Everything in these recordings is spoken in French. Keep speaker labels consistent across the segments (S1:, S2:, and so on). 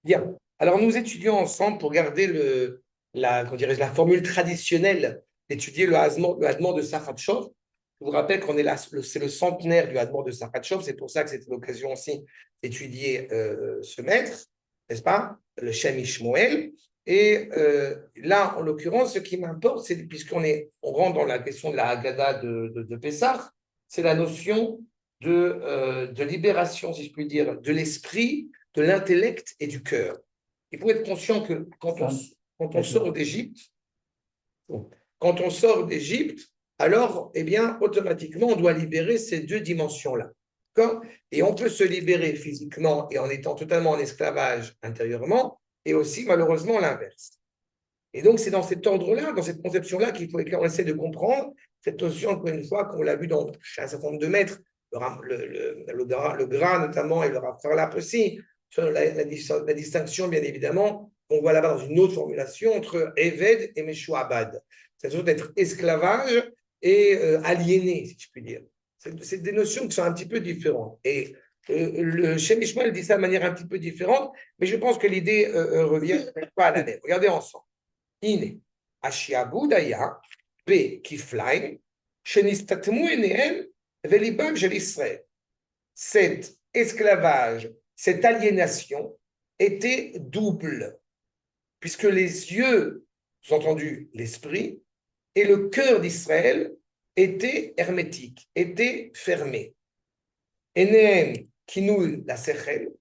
S1: Bien. Alors, nous étudions ensemble pour garder comment dirais-je, la formule traditionnelle d'étudier le Hadmor de Sakhatchov. Je vous rappelle qu'on est là, c'est le centenaire du Hadmor de Sakhatchov. C'est pour ça que c'était l'occasion aussi d'étudier ce maître, n'est-ce pas, le Shem Ishmoel. Et là, en l'occurrence, ce qui m'importe, c'est on rentre dans la question de la Haggadah de Pessah, c'est la notion de libération, si je puis dire, de l'esprit, de l'intellect et du cœur. Il faut être conscient que quand on sort d'Égypte, quand on sort d'Égypte, alors, eh bien, automatiquement, on doit libérer ces deux dimensions-là. Et on peut se libérer physiquement et en étant totalement en esclavage intérieurement, et aussi, malheureusement, l'inverse. Et donc, c'est dans cet ordre-là, dans cette conception-là qu'on essaie de comprendre cette notion, encore une fois, qu'on l'a vu dans un certain nombre de maîtres, le gras notamment, et le Rav aussi, la distinction, bien évidemment, on voit là-bas dans une autre formulation entre Eved et Meshuabad. C'est-à-dire d'être esclavage et aliéné, si je puis dire. C'est des notions qui sont un petit peu différentes. Et le Shem Ishmael dit ça de manière un petit peu différente, mais je pense que l'idée revient pas à la même. Regardez ensemble. הנה, השעבוד היה בכפליים שנסתתמו עיניהם וליבם של ישראל. Cet esclavage, cette aliénation était double, puisque les yeux, sous-entendu l'esprit, et le cœur d'Israël étaient hermétiques, étaient fermés. Enehem kinou la sechel,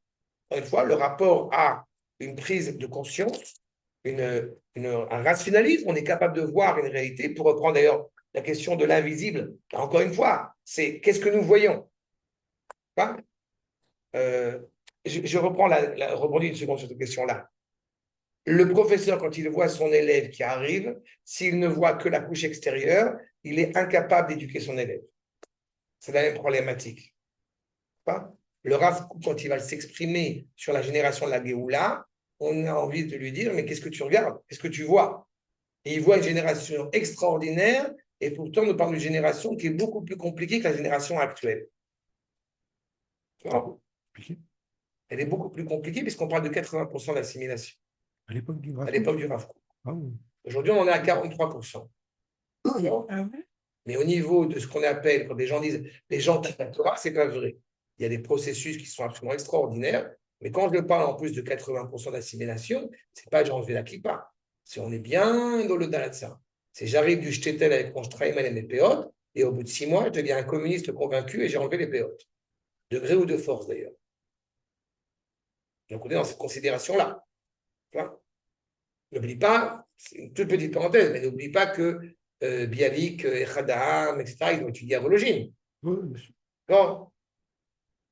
S1: encore une fois, le rapport à une prise de conscience, un rationalisme, on est capable de voir une réalité, pour reprendre d'ailleurs la question de l'invisible, encore une fois, c'est qu'est-ce que nous voyons. Je reprends rebondis une seconde sur cette question-là. Le professeur, quand il voit son élève qui arrive, s'il ne voit que la couche extérieure, il est incapable d'éduquer son élève. C'est la même problématique. Le Rav, quand il va s'exprimer sur la génération de la Géoula, on a envie de lui dire, mais qu'est-ce que tu regardes? Qu'est-ce que tu vois? Et il voit une génération extraordinaire, et pourtant, on nous parle d'une génération qui est beaucoup plus compliquée que la génération actuelle. Elle est beaucoup plus compliquée puisqu'on parle de 80% d'assimilation.
S2: À l'époque du Rav.
S1: À l'époque du Rav.
S2: Ah oui.
S1: Aujourd'hui, on en est à 43%.
S2: Ah ouais.
S1: Mais au niveau de ce qu'on appelle, quand des gens disent les gens qui la Torah, c'est pas vrai. Il y a des processus qui sont absolument extraordinaires, mais quand je parle en plus de 80% d'assimilation, c'est pas j'enlève la kippa. C'est on est bien dans le dalatsa. C'est j'arrive du shtetl avec mon shtraïman et mes péotes, et au bout de 6 mois, je deviens un communiste convaincu et j'ai enlevé les péotes. De gré ou de force d'ailleurs. Donc on est dans cette considération-là. N'oublie pas, c'est une toute petite parenthèse, mais n'oublie pas que Bialik, Echadam, etc., ils ont étudié à Vologine. Non.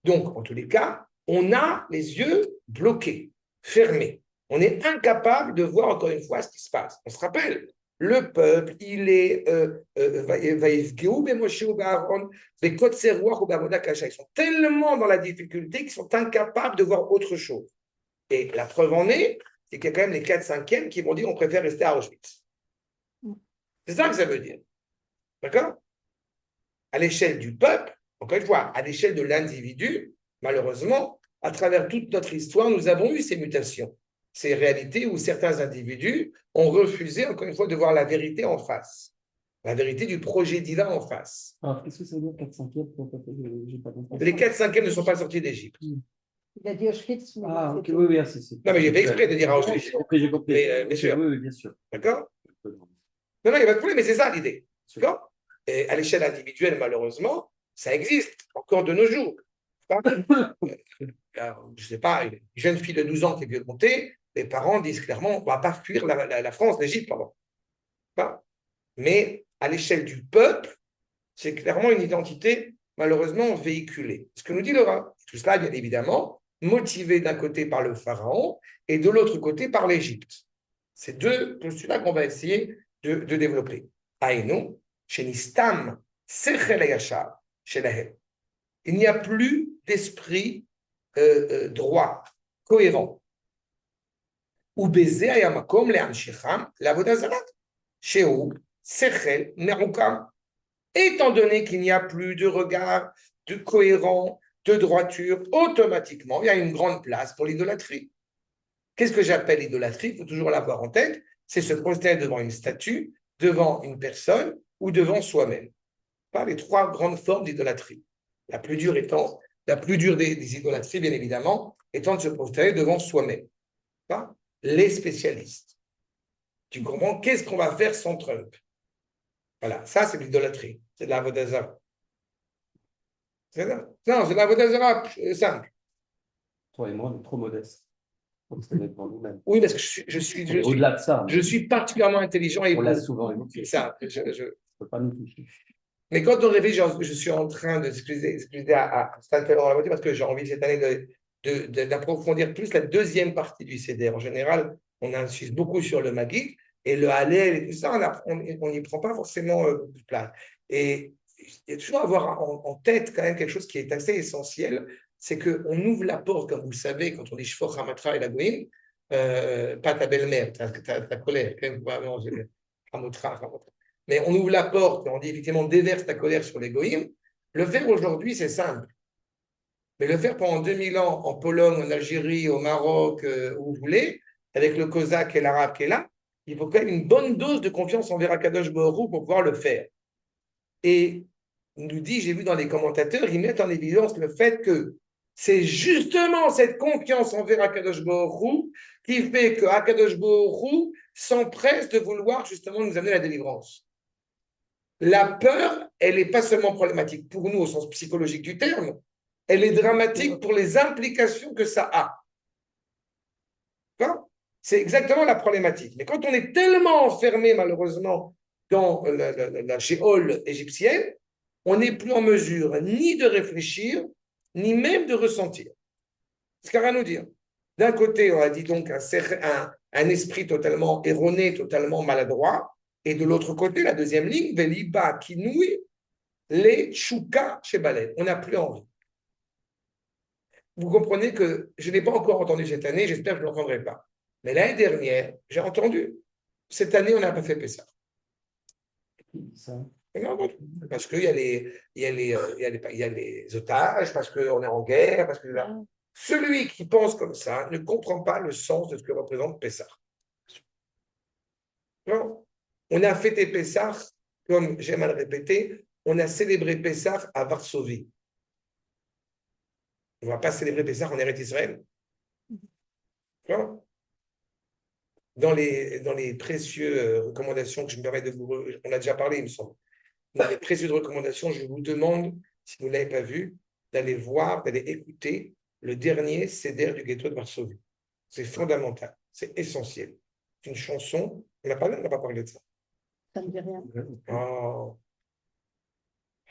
S1: Donc, en tous les cas, on a les yeux bloqués, fermés. On est incapable de voir encore une fois ce qui se passe. On se rappelle, le peuple, il est ils sont tellement dans la difficulté qu'ils sont incapables de voir autre chose. Et la preuve en est, c'est qu'il y a quand même les 4/5e qui vont dire on préfère rester à Auschwitz. C'est ça que ça veut dire. D'accord? À l'échelle du peuple, encore une fois, à l'échelle de l'individu, malheureusement, à travers toute notre histoire, nous avons eu ces mutations, ces réalités où certains individus ont refusé, encore une fois, de voir la vérité en face, la vérité du projet divin en face.
S3: Alors, qu'est-ce que ça veut dire 4/5e? J'ai pas compris.
S1: Les 4/5e ne sont pas sortis d'Égypte.
S4: Il a dit Auschwitz.
S3: Ah, ok, oui, oui, c'est.
S1: Non, mais j'ai fait exprès de dire Auschwitz.
S3: J'ai compris.
S1: Mais, bien sûr.
S3: Oui, bien sûr.
S1: D'accord? Non, il n'y a pas de problème, mais c'est ça l'idée. D'accord? Et à l'échelle individuelle, malheureusement, ça existe encore de nos jours. Je ne sais pas, une jeune fille de 12 ans qui est violentée, les parents disent clairement on ne va pas fuir la France, l'Égypte, pardon. Mais à l'échelle du peuple, c'est clairement une identité malheureusement véhiculée. Ce que nous dit le Rav, tout cela, bien évidemment, motivé d'un côté par le pharaon et de l'autre côté par l'Égypte. C'est deux postulats qu'on va essayer de développer. Aïnou, shenistam, sechel yashar, shelahem. Il n'y a plus d'esprit droit, cohérent. Ou baiser ayamakom le'amshicham l'avodazarat, shehu, sechel, merukam. Étant donné qu'il n'y a plus de regard, de cohérent, de droiture, automatiquement, il y a une grande place pour l'idolâtrie. Qu'est-ce que j'appelle l'idolâtrie? Il faut toujours l'avoir en tête. C'est se prosterner devant une statue, devant une personne ou devant soi-même. Pas les trois grandes formes d'idolâtrie. La plus dure étant, la plus dure des idolâtries, bien évidemment, étant de se prosterner devant soi-même. Pas les spécialistes. Tu comprends? Qu'est-ce qu'on va faire sans Trump? Voilà, ça c'est l'idolâtrie. C'est de la vodazara. Non, c'est de la vodazara simple.
S3: Toi et moi, on est trop modestes. On se met devant nous-mêmes.
S1: Oui, parce que
S3: Au-delà de ça,
S1: je suis particulièrement intelligent et
S3: on l'a
S1: beau.
S3: souvent évoqué.
S1: Ça,
S3: Ça ne peut pas nous toucher.
S1: Mais quand on réfléchit, je suis en train de s'excuser à Stanford dans la voiture parce que j'ai envie cette année d'approfondir plus la deuxième partie du CDR. En général, on insiste beaucoup sur le Magic et le Hallel et tout ça, on n'y prend pas forcément beaucoup de place. Et il y a toujours à avoir en tête quand même quelque chose qui est assez essentiel, c'est qu'on ouvre la porte, comme vous le savez, quand on dit Shfor Hamatra et la Goïm, pas ta belle-mère, ta colère, quand même, non, Hamatra. Mais on ouvre la porte et on dit effectivement déverse ta colère sur les goïms. Le faire aujourd'hui, c'est simple. Mais le faire pendant 2000 ans en Pologne, en Algérie, au Maroc, où vous voulez, avec le Cosaque et l'Arabe qui est là, il faut quand même une bonne dose de confiance envers Akadosh Baruch Hu pour pouvoir le faire. Et il nous dit, j'ai vu dans les commentateurs, ils mettent en évidence le fait que c'est justement cette confiance envers Akadosh Baruch Hu qui fait que Akadosh Baruch Hu s'empresse de vouloir justement nous amener la délivrance. La peur, elle n'est pas seulement problématique pour nous au sens psychologique du terme, elle est dramatique pour les implications que ça a. C'est exactement la problématique. Mais quand on est tellement enfermé, malheureusement, dans la géole égyptienne, on n'est plus en mesure ni de réfléchir, ni même de ressentir. C'est ce qu'il y a à nous dire. D'un côté, on a dit donc un esprit totalement erroné, totalement maladroit, et de l'autre côté, la deuxième ligne, Veliba Kinouï, les Chouka chez Balen. On n'a plus envie. Vous comprenez que je n'ai pas encore entendu cette année, j'espère que je ne l'entendrai pas. Mais l'année dernière, j'ai entendu. Cette année, on n'a pas fait Pessah. Parce qu'il y a les otages, parce qu'on est en guerre, parce que celui qui pense comme ça ne comprend pas le sens de ce que représente Pessah. Non. On a fêté Pessah, comme j'aime à le répéter, on a célébré Pessah à Varsovie. On ne va pas célébrer Pessah en Eretz Israël. Non. Dans les précieuses recommandations que je me permets de vous... On a déjà parlé, il me semble. Dans les précieuses recommandations, je vous demande, si vous ne l'avez pas vu, d'aller voir, d'aller écouter le dernier CDR du ghetto de Varsovie. C'est fondamental, c'est essentiel. C'est une chanson, on n'a pas parlé de ça.
S4: Ça ne me dit rien.
S1: Oh.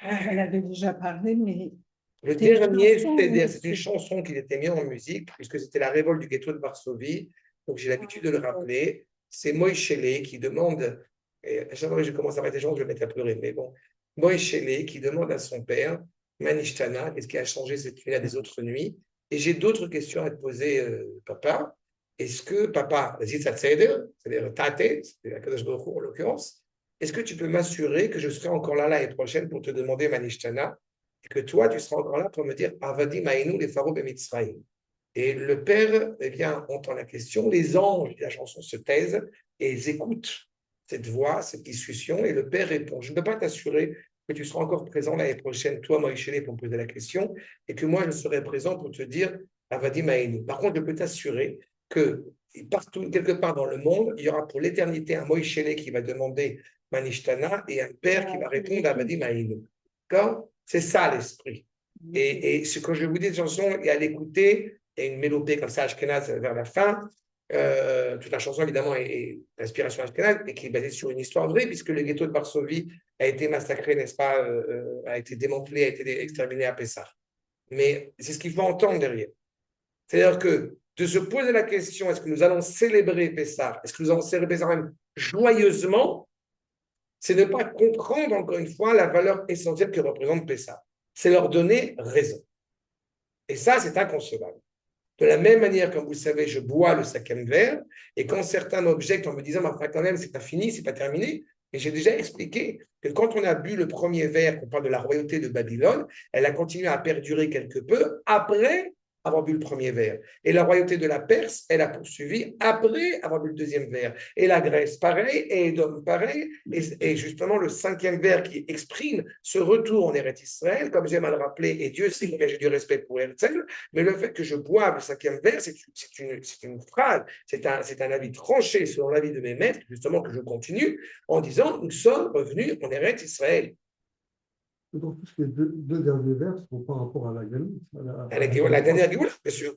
S4: Elle avait déjà parlé, mais
S1: Le dernier CDR, c'est une chanson qui était mise en musique, puisque c'était la révolte du ghetto de Varsovie. Donc j'ai l'habitude de le rappeler. C'est Moïse qui demande, et à chaque fois que je commence à mettre des gens, je vais mettre à pleurer, mais bon, Moïse qui demande à son père, Manishtana, qu'est-ce qui a changé cette nuit-là des autres nuits? Et j'ai d'autres questions à te poser, papa. Est-ce que, papa, c'est-à-dire Tate, c'est Akadosh Baruch Hu en l'occurrence, est-ce que tu peux m'assurer que je serai encore là l'année prochaine pour te demander Manishtana et que toi, tu seras encore là pour me dire Avadi Maïnou, les Pharaons et Mitzrayim. Et le père, eh bien, entend la question, les anges de la chanson se taisent et ils écoutent cette voix, cette discussion, et le père répond, je ne peux pas t'assurer que tu seras encore présent l'année prochaine, toi, Moïse, pour me poser la question, et que moi, je serai présent pour te dire Avadi Maïnou. Par contre, je peux t'assurer que partout, quelque part dans le monde, il y aura pour l'éternité un Moïse qui va demander Manishtana et un père qui va répondre Avadi Maïnou. D'accord? C'est ça l'esprit. Et ce que je vous dis de chanson, et à l'écouter, et une mélopée comme ça, Ashkenaz, vers la fin. Toute la chanson, évidemment, est d'inspiration Ashkenaz et qui est basée sur une histoire vraie, puisque le ghetto de Varsovie a été massacré, n'est-ce pas, a été démantelé, a été exterminé à Pessah. Mais c'est ce qu'il faut entendre derrière. C'est-à-dire que de se poser la question, est-ce que nous allons célébrer Pessah, est-ce que nous allons célébrer Pessah même joyeusement, c'est ne pas comprendre, encore une fois, la valeur essentielle que représente Pessah. C'est leur donner raison. Et ça, c'est inconcevable. De la même manière, comme vous le savez, je bois le cinquième verre, et quand certains m'objectent en me disant, mais quand même, c'est pas fini, c'est pas terminé, mais j'ai déjà expliqué que quand on a bu le premier verre, qu'on parle de la royauté de Babylone, elle a continué à perdurer quelque peu après avoir bu le premier verre. Et la royauté de la Perse, elle a poursuivi après avoir bu le deuxième verre. Et la Grèce, pareil, et Édom, pareil. Et justement, le cinquième verre qui exprime ce retour en Eretz Israël, comme j'aime à le rappeler, et Dieu sait que j'ai du respect pour Herzl, mais le fait que je boive le cinquième verre, c'est une phrase, c'est un avis tranché selon l'avis de mes maîtres, justement, que je continue en disant, nous sommes revenus en Eretz Israël.
S2: D'autant plus que les deux derniers vers sont par rapport à la Galoute.
S1: La dernière Géoula, bien sûr.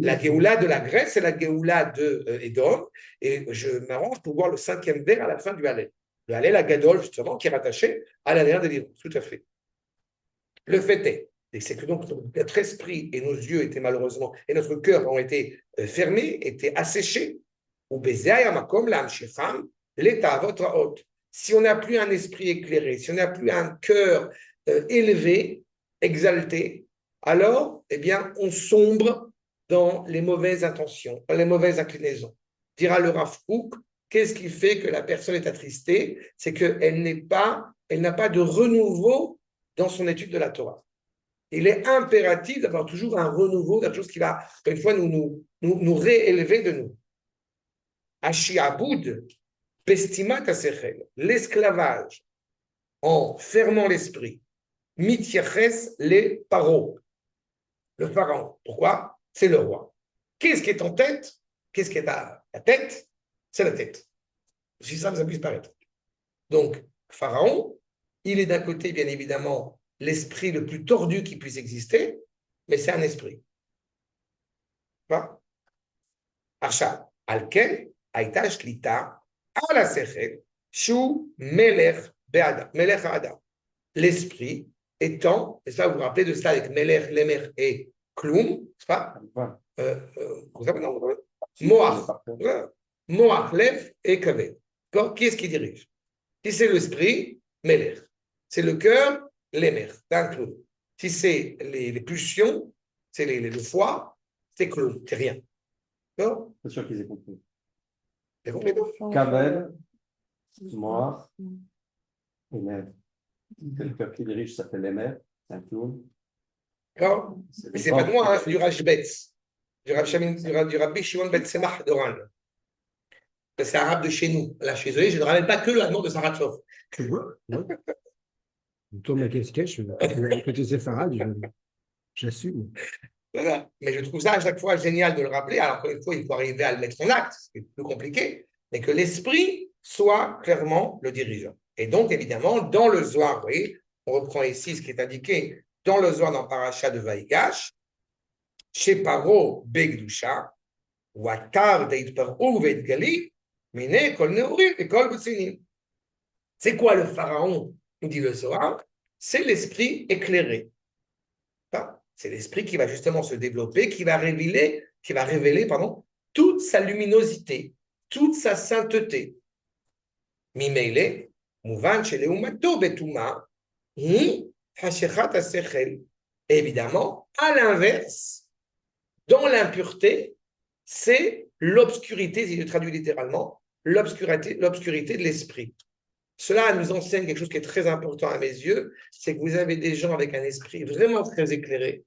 S1: La Géoula de la Grèce et la Géoula de Édom. Et je m'arrange pour voir le cinquième vers à la fin du Hallel. Le Hallel à Gadol, justement, qui est rattaché à la dernière des livres. Tout à fait. Le fait est, c'est que donc notre esprit et nos yeux étaient malheureusement, et notre cœur ont été fermés, étaient asséchés. Ou comme l'âme chez femme, l'état à votre hôte. Si on n'a plus un esprit éclairé, si on n'a plus un cœur élevé, exalté, alors, eh bien, on sombre dans les mauvaises intentions, dans les mauvaises inclinaisons. Dira le Rav Kook, qu'est-ce qui fait que la personne est attristée? C'est qu'elle n'a pas de renouveau dans son étude de la Torah. Il est impératif d'avoir toujours un renouveau, quelque chose qui va, une fois, nous réélever de nous. Ashiaboud, Pestimat Asechel, l'esclavage en fermant l'esprit, Mityaches les paro, le pharaon. Pourquoi? C'est le roi. Qu'est-ce qui est en tête? Qu'est-ce qui est à la tête? C'est la tête. Si ça vous a pu paraître. Donc, pharaon, il est d'un côté, bien évidemment, l'esprit le plus tordu qui puisse exister, mais c'est un esprit. Acha, alken, aïta shlita, ala sechel, shu melech be'adam, melech adam. L'esprit étant, et ça vous vous rappelez de ça avec melech, lemer et kloum, c'est pas Moach, Moach, Lev et Kaved. Qui est-ce qui dirige? Si c'est l'esprit, Melech. C'est le cœur, Lemer, d'un clou. Si c'est les pulsions, c'est le foie, c'est clou, c'est rien.
S3: C'est sûr qu'ils aient compris.
S1: Vous avez compris?
S3: Kabel, Moach et Lev. Le cœur qui dirige s'appelle Lemer, c'est un clown.
S1: D'accord? Mais c'est pas de moi, hein, c'est du Rashbetz, du Rabbi Shimon Ben Tzemach d'Oran. C'est arabe de chez nous. Là, je suis désolé, je ne ramène pas que le Hadmor de Saratov.
S2: Tu vois, ouais. Je tourne la casquette, côté séfarade, j'assume.
S1: Voilà. Mais je trouve ça à chaque fois génial de le rappeler. Alors, encore une fois, il faut arriver à le mettre en acte, ce qui est plus compliqué, mais que l'esprit soit clairement le dirigeant. Et donc, évidemment, dans le Zohar, vous voyez, on reprend ici ce qui est indiqué dans le Zohar dans Paracha de Vaïgash, chez Paro Begdusha, ou Atar Deit Paro Vedgali, Mine Kol Neurim et Kol Butsinim. C'est quoi le pharaon, nous dit le Zohar? C'est l'esprit éclairé. C'est l'esprit qui va justement se développer, qui va révéler toute sa luminosité, toute sa sainteté. Mimele, Mouvan Sheleumato Betuma, Hi Hashechat Asechel. Évidemment, à l'inverse, dans l'impureté, c'est l'obscurité, si je traduis littéralement, l'obscurité de l'esprit. Cela nous enseigne quelque chose qui est très important à mes yeux, c'est que vous avez des gens avec un esprit vraiment très éclairé.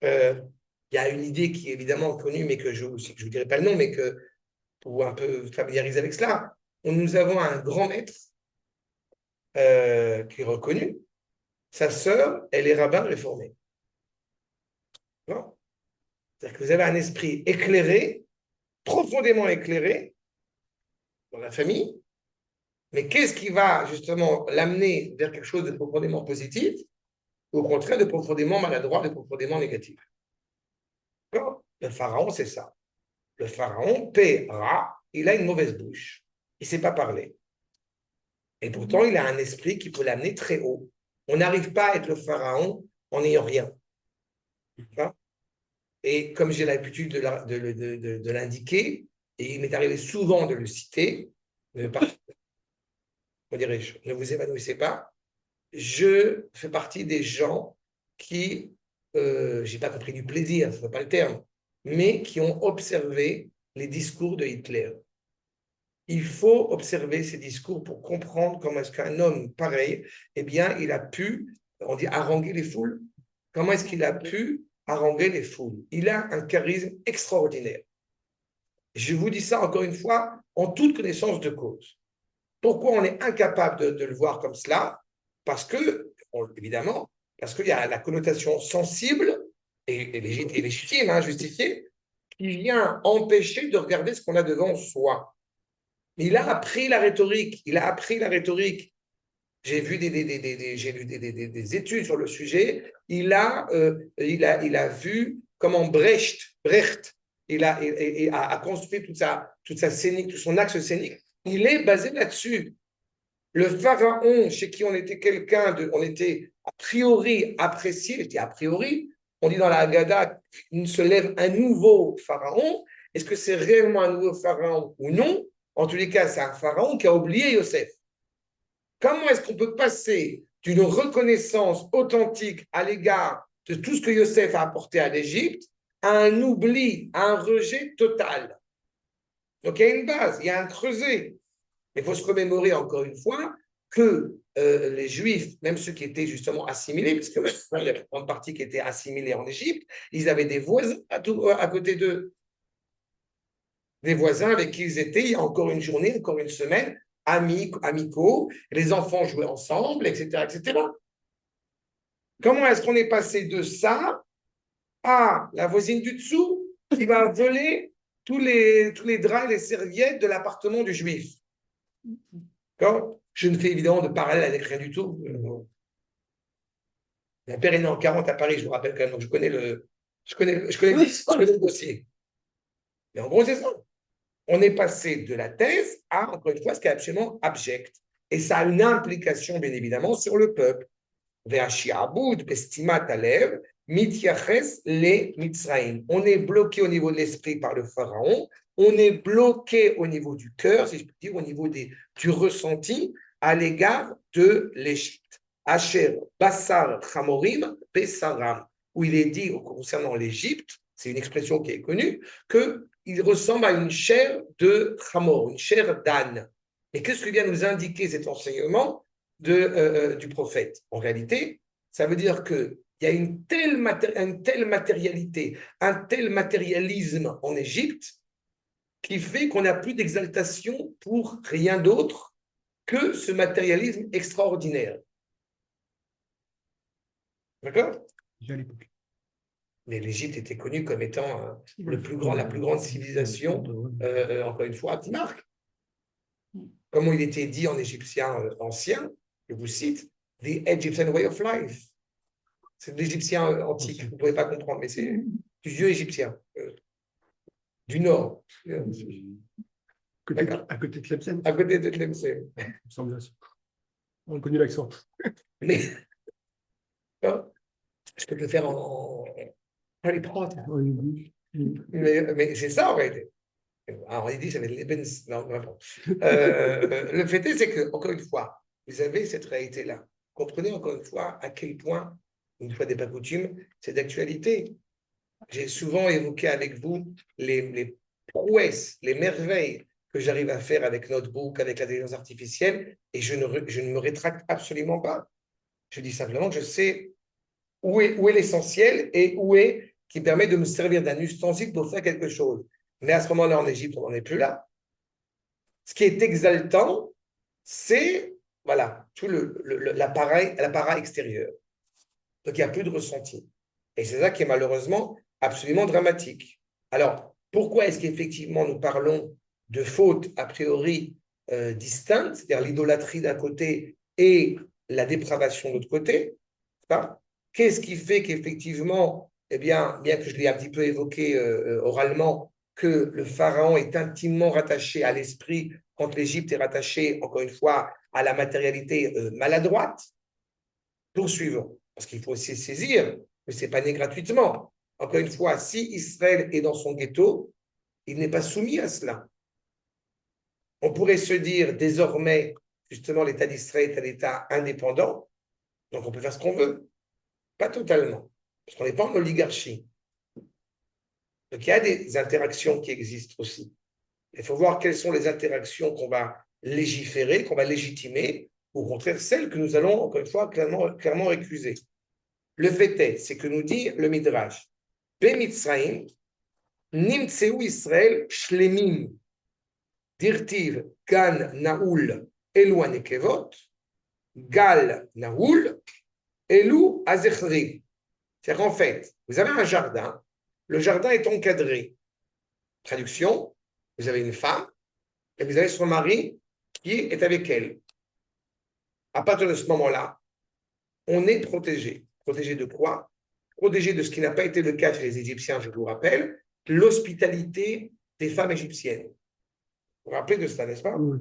S1: Il y a une idée qui est évidemment connue, mais que je ne vous dirai pas le nom, mais que pour un peu familiariser avec cela, nous avons un grand maître qui est reconnu. Sa sœur, elle est rabbin réformée. C'est-à-dire que vous avez un esprit éclairé, profondément éclairé dans la famille, mais qu'est-ce qui va justement l'amener vers quelque chose de profondément positif, ou au contraire de profondément maladroit, de profondément négatif? Le pharaon, c'est ça. Le pharaon, Péra, il a une mauvaise bouche. Il ne sait pas parler. Et pourtant, il a un esprit qui peut l'amener très haut. On n'arrive pas à être le pharaon en n'ayant rien. Et comme j'ai l'habitude de l'indiquer, et il m'est arrivé souvent de le citer, ne vous évanouissez pas, je fais partie des gens qui, je n'ai pas compris du plaisir, ce n'est pas le terme, mais qui ont observé les discours de Hitler. Il faut observer ces discours pour comprendre comment est-ce qu'un homme pareil, eh bien, il a pu, on dit, haranguer les foules. Comment est-ce qu'il a pu haranguer les foules. Il a un charisme extraordinaire. Je vous dis ça encore une fois en toute connaissance de cause. Pourquoi on est incapable de le voir comme cela? Parce que, évidemment, parce qu'il y a la connotation sensible et légitime, hein, justifiée, qui vient empêcher de regarder ce qu'on a devant soi. Il a appris la rhétorique, J'ai vu des études sur le sujet. Il a vu comment Brecht a construit toute sa scénique, tout son axe scénique. Il est basé là-dessus. Le pharaon, chez qui on était on était a priori apprécié, je dis a priori, on dit dans la Haggadah, il se lève un nouveau pharaon. Est-ce que c'est réellement un nouveau pharaon ou non? En tous les cas, c'est un pharaon qui a oublié Yosef. Comment est-ce qu'on peut passer d'une reconnaissance authentique à l'égard de tout ce que Yosef a apporté à l'Égypte à un oubli, à un rejet total? Donc il y a une base, il y a un creuset. Il faut se remémorer encore une fois que les Juifs, même ceux qui étaient justement assimilés, parce qu'il y a une grande partie qui était assimilée en Égypte, ils avaient des voisins à côté d'eux. Des voisins avec qui ils étaient, il y a encore une journée, encore une semaine, amicaux, les enfants jouaient ensemble, etc., etc. Comment est-ce qu'on est passé de ça à la voisine du dessous qui va voler tous les draps et les serviettes de l'appartement du Juif? D'accord? Je ne fais évidemment de parallèle avec rien du tout. Mon père est né en 40 à Paris, je vous rappelle quand même, donc je connais le dossier. Mais en gros, c'est ça. On est passé de la thèse à, encore une fois, ce qui est absolument abject. Et ça a une implication, bien évidemment, sur le peuple. On est bloqué au niveau de l'esprit par le pharaon, on est bloqué au niveau du cœur, si je peux dire, au niveau du ressenti à l'égard de l'Égypte. Asher Bassar Chamorim Besaram, où il est dit concernant l'Égypte, c'est une expression qui est connue, qu'il ressemble à une chair de Chamor, une chair d'âne. Et qu'est-ce que vient nous indiquer cet enseignement du prophète? En réalité, ça veut dire qu'il y a une telle matérialité, un tel matérialisme en Égypte qui fait qu'on n'a plus d'exaltation pour rien d'autre que ce matérialisme extraordinaire. D'accord?
S2: Déjà à l'époque.
S1: Mais l'Égypte était connue comme étant la plus grande civilisation, encore une fois, qui marque. Comment il était dit en égyptien ancien, je vous cite, The Egyptian Way of Life. C'est de l'égyptien antique, vous ne pouvez pas comprendre, mais c'est du vieux égyptien, du nord.
S2: À côté de Tlemcen.
S1: À côté de Tlemcen.
S2: Il me semble bien. On a connu l'accent.
S1: Mais je peux te le faire en mais c'est ça en réalité. Alors, il dit, ça va être les Benz. Non, vraiment. Le fait est, c'est que, encore une fois, vous avez cette réalité-là. Comprenez encore une fois à quel point, une fois n'est pas coutume, c'est d'actualité. J'ai souvent évoqué avec vous les prouesses, les merveilles que j'arrive à faire avec Notebook, avec l'intelligence artificielle, et je ne me rétracte absolument pas. Je dis simplement que je sais où est l'essentiel et où est qui permet de me servir d'un ustensile pour faire quelque chose. Mais à ce moment-là, en Égypte, on n'en est plus là. Ce qui est exaltant, c'est voilà, tout l'appareil extérieur. Donc, il n'y a plus de ressenti. Et c'est ça qui est malheureusement absolument dramatique. Alors, pourquoi est-ce qu'effectivement nous parlons de fautes a priori distinctes, c'est-à-dire l'idolâtrie d'un côté et la dépravation de l'autre côté? Qu'est-ce qui fait qu'effectivement, eh bien que je l'ai un petit peu évoqué oralement, que le pharaon est intimement rattaché à l'esprit quand l'Égypte est rattachée, encore une fois, à la matérialité maladroite? Poursuivons, parce qu'il faut aussi saisir, mais ce n'est pas né gratuitement. Encore une fois, si Israël est dans son ghetto, il n'est pas soumis à cela. On pourrait se dire désormais, justement, l'État d'Israël est un État indépendant, donc on peut faire ce qu'on veut. Pas totalement, parce qu'on n'est pas en oligarchie. Donc il y a des interactions qui existent aussi. Il faut voir quelles sont les interactions qu'on va légiférer, qu'on va légitimer, ou au contraire celles que nous allons, encore une fois, clairement récuser. Le fait est, c'est que nous dit le Midrash, Bemitzraim, Nimtseu Israël Shlemim, Dirtiv Gan Naoul Elou Anekevot, Gal Naoul Elou Azechri. C'est-à-dire qu'en fait, vous avez un jardin, le jardin est encadré. Traduction, vous avez une femme et vous avez son mari qui est avec elle. À partir de ce moment-là, on est protégé. Protégé de quoi? Protégé de ce qui n'a pas été le cas chez les Égyptiens, je vous rappelle, l'hospitalité des femmes égyptiennes. Vous vous rappelez de cela, n'est-ce pas?
S2: Oui.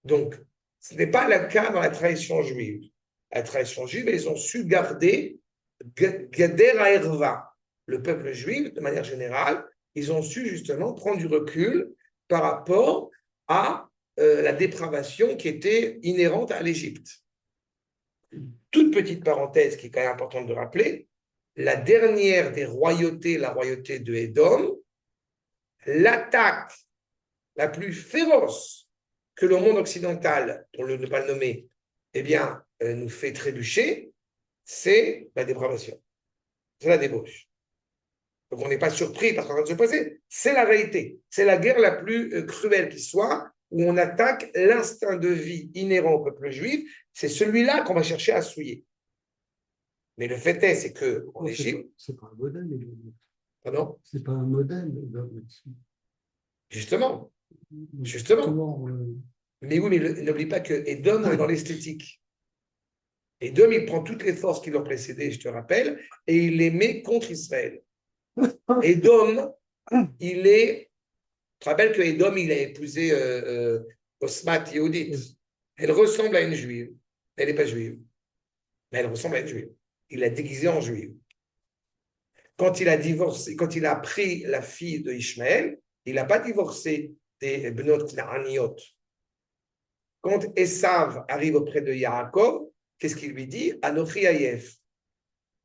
S1: Donc, ce n'est pas le cas dans la tradition juive. La tradition juive, ils ont su garder Gader Haerva. Le peuple juif, de manière générale, ils ont su justement prendre du recul par rapport à la dépravation qui était inhérente à l'Égypte. Toute petite parenthèse qui est quand même importante de rappeler, la dernière des royautés, la royauté de Édom, l'attaque la plus féroce que le monde occidental, pour ne pas le nommer, eh bien, nous fait trébucher, c'est la dépravation. C'est la débauche. Donc on n'est pas surpris par ce qui est en train de se passer. C'est la réalité. C'est la guerre la plus cruelle qui soit, où on attaque l'instinct de vie inhérent au peuple juif. C'est celui-là qu'on va chercher à souiller. Mais le fait est, c'est qu'en Égypte...
S2: C'est pas un modèle.
S1: Pardon?
S2: C'est pas un modèle.
S1: Justement.
S2: Comment,
S1: Mais oui, mais n'oublie pas que Édom, on est dans l'esthétique. Édom, il prend toutes les forces qui l'ont précédé, je te rappelle, et il les met contre Israël. Édom, il est... Tu te rappelles que Édom, il a épousé Osmat Yehudit. Elle ressemble à une juive. Elle n'est pas juive. Mais elle ressemble à une juive. Il l'a déguisée en juive. Quand il a divorcé, quand il a pris la fille de Ishmaël, il n'a pas divorcé des Bnot Knaaniot. Quand Esav arrive auprès de Yaakov, qu'est-ce qu'il lui dit? Anochi Ayef.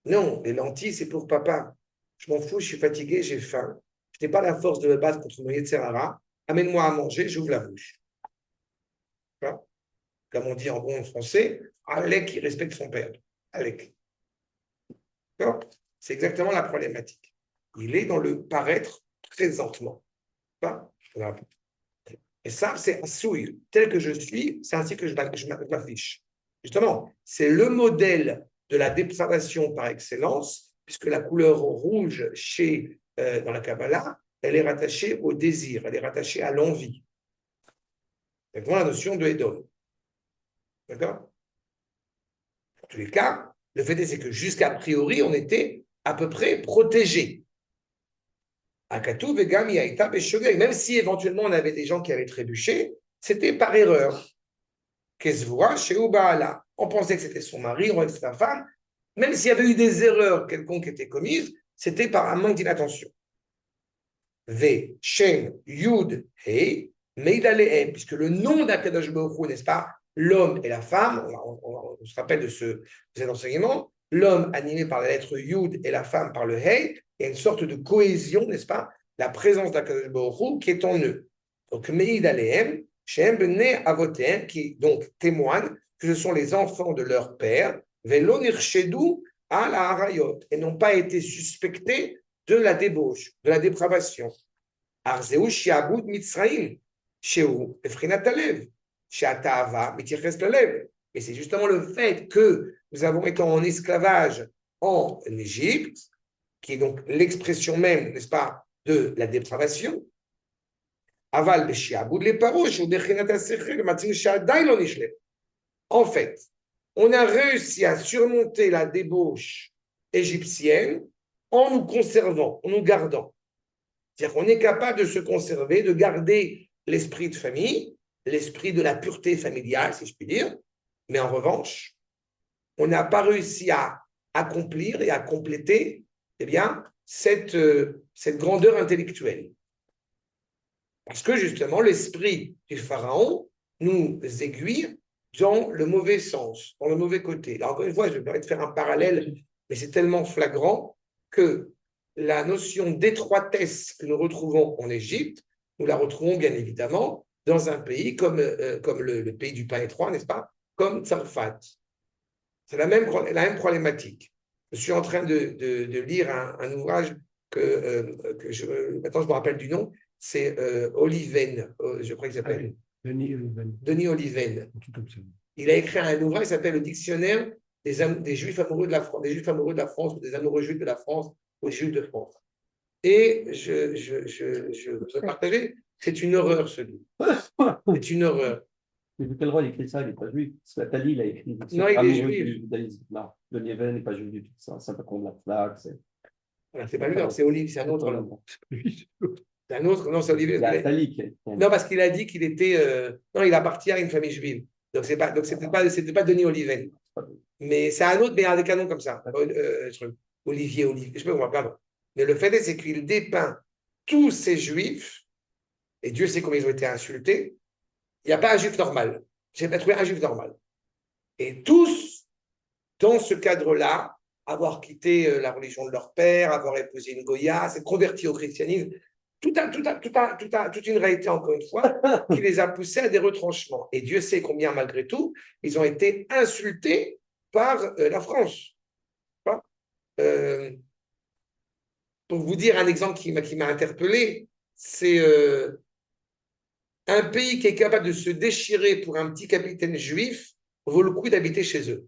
S1: Non, les lentilles, c'est pour papa. Je m'en fous, je suis fatigué, j'ai faim. Je n'ai pas la force de me battre contre mon Yetzerara. Amène-moi à manger, j'ouvre la bouche. Voilà. Comme on dit en bon français, Alek qui respecte son père. Alek. C'est exactement la problématique. Il est dans le paraître présentement. Et ça, c'est un souille. Tel que je suis, c'est ainsi que je m'affiche. Justement, c'est le modèle de la dépravation par excellence, puisque la couleur rouge dans la Kabbalah, elle est rattachée au désir, elle est rattachée à l'envie. C'est vraiment la notion de Édom. D'accord? En tous les cas, le fait est, c'est que jusqu'à priori, on était à peu près protégés. Même si éventuellement on avait des gens qui avaient trébuché, c'était par erreur. On pensait que c'était son mari, on pensait que c'était sa femme. Même s'il y avait eu des erreurs quelconques qui étaient commises, c'était par un manque d'inattention. V, Shem, Yud, Hei, Meidalehem, puisque le nom d'Akadosh Baruch Hu, n'est-ce pas, l'homme et la femme, on se rappelle de cet enseignement, l'homme animé par la lettre Yud et la femme par le Hei, il y a une sorte de cohésion, n'est-ce pas, la présence d'Akadosh Baruch Hu qui est en eux. Donc, Meidalehem, Shem Bnei Avotem, qui donc témoigne que ce sont les enfants de leur père, Velo Nirshedou à la Harayot, et n'ont pas été suspectés de la débauche, de la dépravation. Arzeu Shiaboud Mitzraim, Sheu Efrinat Alev, Sheatava Mitieches Lalev. Et c'est justement le fait que nous avons été en esclavage en Égypte, qui est donc l'expression même, n'est-ce pas, de la dépravation. Aval Beshiaboud les paroches, ou Bechinat Asechel, Matzin Shadai lo Nishlev. En fait, on a réussi à surmonter la débauche égyptienne en nous conservant, en nous gardant. C'est-à-dire qu'on est capable de se conserver, de garder l'esprit de famille, l'esprit de la pureté familiale, si je puis dire, mais en revanche, on n'a pas réussi à accomplir et à compléter cette grandeur intellectuelle. Parce que justement, l'esprit du pharaon nous aiguille dans le mauvais sens, dans le mauvais côté. Là, encore une fois, je vais permettre de faire un parallèle, mais c'est tellement flagrant que la notion d'étroitesse que nous retrouvons en Égypte, nous la retrouvons bien évidemment dans un pays comme le pays du pain étroit, n'est-ce pas? Comme Tzarfat. C'est la même problématique. Je suis en train de lire un ouvrage maintenant je me rappelle du nom, c'est Oliven, je crois qu'il s'appelle.
S2: Denis Oliven,
S1: Denis Oliven.
S2: un truc comme ça.
S1: Il a écrit un ouvrage qui s'appelle Le Dictionnaire des Juifs amoureux de la France, des Juifs amoureux de la France, ou des amoureux juifs de la France, ou des Juifs de France. Et je veux partager, c'est une horreur ce livre. C'est une horreur.
S3: Mais de quel droit il écrit ça? Il n'est pas juif. Slatali, il a écrit.
S1: Non, il est
S3: amoureux
S1: juif.
S3: du judaïsme. Non, de Lieven n'est pas juif du tout. C'est un peu comme la flaque.
S1: Voilà, c'est pas lui, c'est Olivier, c'est un autre. C'est un autre, non, c'est Olivier.
S3: Il y a Attali qui est.
S1: Non, parce qu'il a dit qu'il était. Non, il appartient à une famille juive. Donc, c'était pas Denis Oliven. Mais c'est un autre, mais avec un nom comme ça. Olivier, je sais pas comment pardon. Mais le fait est, c'est qu'il dépeint tous ces juifs, et Dieu sait combien ils ont été insultés. Il n'y a pas un juif normal. Je n'ai pas trouvé un juif normal. Et tous, dans ce cadre-là, avoir quitté la religion de leur père, avoir épousé une Goya, s'être converti au christianisme, toute une réalité, encore une fois, qui les a poussés à des retranchements. Et Dieu sait combien, malgré tout, ils ont été insultés par la France. Pour vous dire un exemple qui m'a interpellé, c'est un pays qui est capable de se déchirer pour un petit capitaine juif vaut le coup d'habiter chez eux.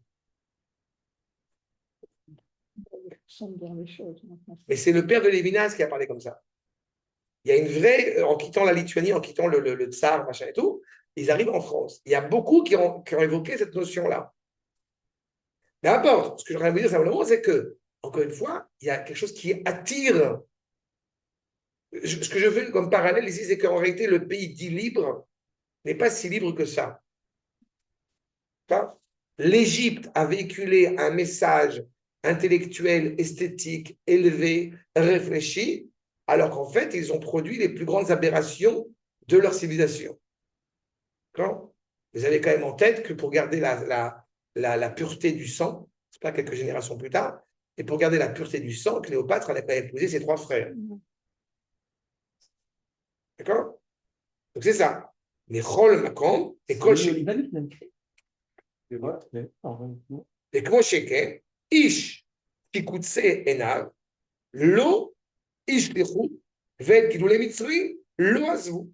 S1: Mais c'est le père de Lévinas qui a parlé comme ça. Il y a une vraie, en quittant la Lituanie, en quittant le tsar, machin et tout, ils arrivent en France. Il y a beaucoup qui ont évoqué cette notion-là. Mais ce que j'aimerais vous dire simplement, c'est que, encore une fois, il y a quelque chose qui attire. Ce que je fais comme parallèle ici, c'est qu'en réalité, le pays dit libre n'est pas si libre que ça. L'Égypte a véhiculé un message intellectuel, esthétique, élevé, réfléchi, alors qu'en fait, ils ont produit les plus grandes aberrations de leur civilisation. Vous avez quand même en tête que pour garder la pureté du sang, c'est pas quelques générations plus tard, et pour garder la pureté du sang, Cléopâtre n'avait pas épousé ses 3 frères. D'accord? Donc c'est ça. Mais Chol Macron et Kolché. Et כמו שכן, איש קיקוצי עיניו, לא ישלחו, ואת גידולי מצרים לא עזבו.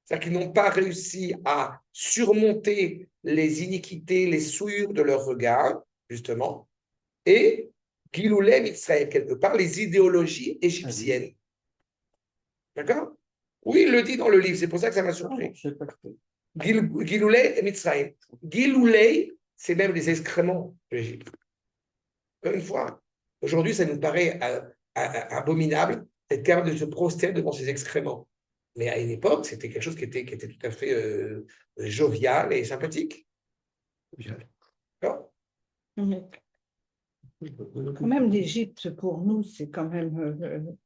S1: C'est-à-dire qu'ils n'ont pas réussi à surmonter les iniquités, les souillures de leur regard, justement, et Giloulé Mitzrayim, quelque part, les idéologies égyptiennes. D'accord? Oui, il le dit dans le livre, c'est pour ça que ça m'a surpris. Giloulé Mitzrayim. Giloulé, c'est même les excréments de l'Égypte. Une fois, aujourd'hui, ça nous paraît abominable d'être capable de se prosterner devant ces excréments. Mais à une époque, c'était quelque chose qui était tout à fait jovial et sympathique.
S4: Quand même, l'Égypte, pour nous, c'est quand même,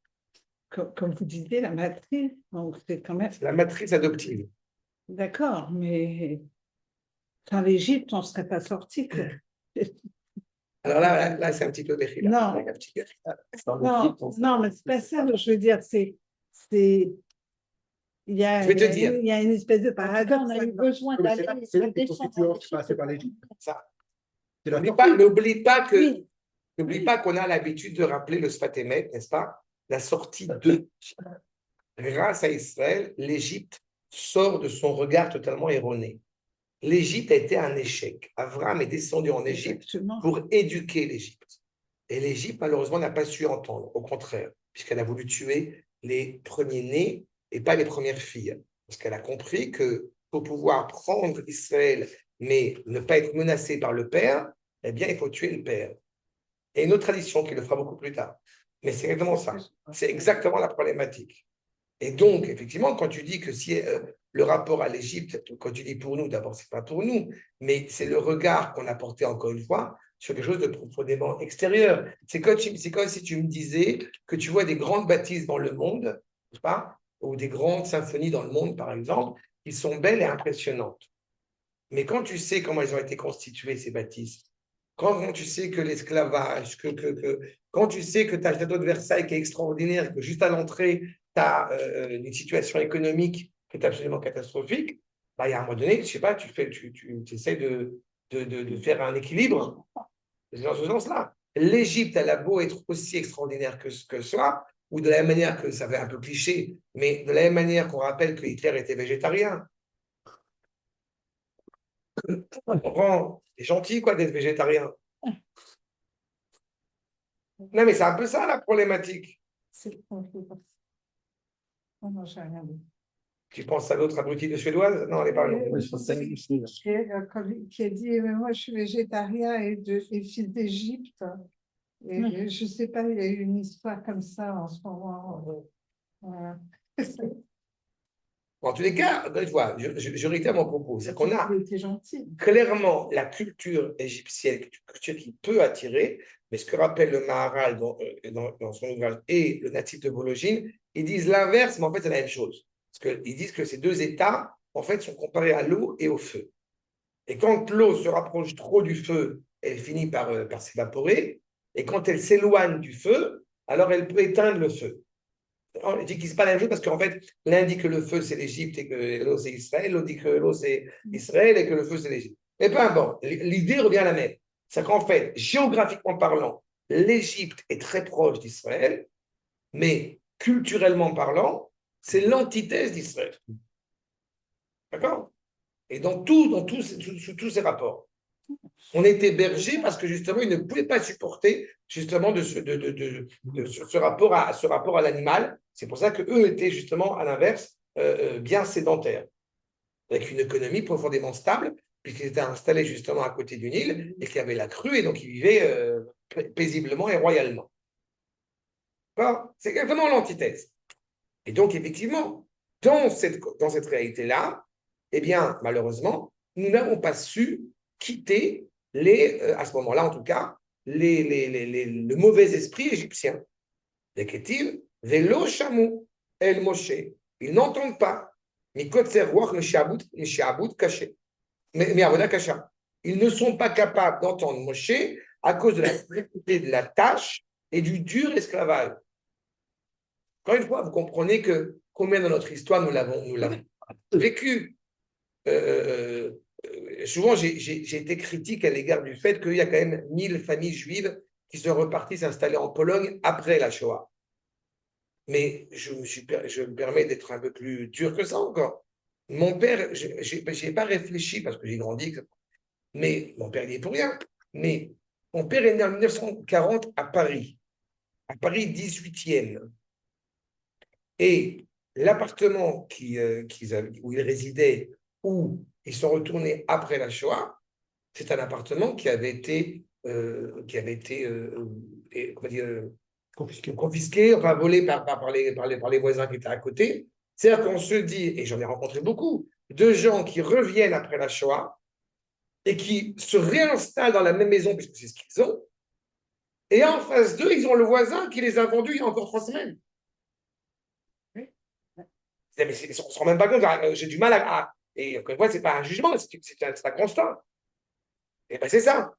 S4: comme vous disiez, la matrice. Donc, c'est quand même.
S1: La matrice adoptive.
S4: D'accord, mais sans l'Égypte, on ne serait pas sorti.
S1: Alors là c'est un petit peu béchila.
S4: Non, mais c'est pas ça. Je veux dire, il y a une espèce de paradoxe.
S5: On a eu besoin d'aller
S2: passer par l'Égypte.
S1: N'oublie pas qu'on a l'habitude de rappeler le Sfat Emet, n'est-ce pas? La sortie de. Grâce à Israël, l'Égypte sort de son regard totalement erroné. L'Égypte a été un échec. Abraham est descendu en Égypte pour éduquer l'Égypte. Et l'Égypte, malheureusement, n'a pas su entendre. Au contraire, puisqu'elle a voulu tuer les premiers-nés et pas les premières filles. Parce qu'elle a compris que pour pouvoir prendre Israël, mais ne pas être menacé par le père, eh bien, il faut tuer le père. Et une autre tradition qui le fera beaucoup plus tard. Mais c'est exactement ça. C'est exactement la problématique. Et donc, effectivement, quand tu dis que si le rapport à l'Égypte, quand tu dis pour nous, d'abord, c'est pas pour nous, mais c'est le regard qu'on a porté encore une fois sur quelque chose de profondément extérieur. C'est comme si tu me disais que tu vois des grandes bâtisses dans le monde, n'est-ce pas? Ou des grandes symphonies dans le monde, par exemple, qui sont belles et impressionnantes. Mais quand tu sais comment elles ont été constituées, ces bâtisses, quand tu sais que l'esclavage, quand tu sais que tu as le château de Versailles qui est extraordinaire, que juste à l'entrée, tu as une situation économique qui est absolument catastrophique, bah, il y a un moment donné, je ne sais pas, tu essaies de faire un équilibre dans ce sens-là. L'Égypte, elle a beau être aussi extraordinaire que ce soit, ou de la même manière que ça fait un peu cliché, mais de la même manière qu'on rappelle que Hitler était végétarien. On comprend, c'est gentil quoi d'être végétarien. Non, mais c'est un peu ça la problématique.
S4: C'est compliqué. Oh non, j'ai rien dit.
S1: Tu penses à l'autre abruti de suédoise? Non, elle n'est pas non.
S3: Oui, je pensais aussi.
S4: Qui a dit, mais moi je suis végétarien et fils d'Égypte. Et je ne sais pas, il y a eu une histoire comme ça en ce moment. Voilà.
S1: En tous les cas, encore une fois, je réitère mon propos. C'est qu'on a
S4: Il était gentil.
S1: clairement la culture égyptienne, une culture qui peut attirer, mais ce que rappelle le Maharal dans son ouvrage et le natif de Vologine, ils disent l'inverse, mais en fait c'est la même chose. Parce qu'ils disent que ces deux états, en fait, sont comparés à l'eau et au feu. Et quand l'eau se rapproche trop du feu, elle finit par s'évaporer. Et quand elle s'éloigne du feu, alors elle peut éteindre le feu. On dit qu'ils ne sont pas la même chose parce qu'en fait, l'un dit que le feu c'est l'Égypte et que l'eau c'est Israël, l'autre dit que l'eau c'est Israël et que le feu c'est l'Égypte. Mais peu importe, l'idée revient à la même. C'est qu'en fait, géographiquement parlant, l'Égypte est très proche d'Israël, mais culturellement parlant, c'est l'antithèse d'Israël. D'accord? Et sous tous ces rapports. On était berger parce que justement, ils ne pouvaient pas supporter justement ce rapport à l'animal. C'est pour ça qu'eux étaient justement, à l'inverse, bien sédentaires, avec une économie profondément stable, puisqu'ils étaient installés justement à côté d'une île et qu'il y avait la crue, et donc ils vivaient paisiblement et royalement. C'est exactement l'antithèse. Et donc, effectivement, dans cette réalité-là, eh bien, malheureusement, nous n'avons pas su quitter à ce moment-là en tout cas, le mauvais esprit égyptien. Les Kétim, Velo Chamou, El Moshe, ils n'entendent pas. Caché. Mais Avoda Kasha. Ils ne sont pas capables d'entendre Moshe à cause de la difficulté de la tâche et du dur esclavage. Encore une fois, vous comprenez que combien dans notre histoire nous l'avons vécu. Souvent, j'ai été critique à l'égard du fait qu'il y a quand même 1000 familles juives qui sont reparties s'installer en Pologne après la Shoah. Mais je me permets d'être un peu plus dur que ça encore. Mon père, je n'ai pas réfléchi parce que j'ai grandi, mais mon père il est pour rien. Mais mon père est né en 1940 à Paris 18e. Et l'appartement où ils résidaient, où ils sont retournés après la Shoah, c'est un appartement qui avait été on va dire, confisqué, enfin volé par les voisins qui étaient à côté. C'est-à-dire qu'on se dit, et j'en ai rencontré beaucoup, de gens qui reviennent après la Shoah et qui se réinstallent dans la même maison, puisque c'est ce qu'ils ont, et en face d'eux, ils ont le voisin qui les a vendus il y a encore 3 semaines. Mais on ne se rend même pas compte, j'ai du mal et encore une fois, ce n'est pas un jugement, c'est un constat. Et bien, c'est ça.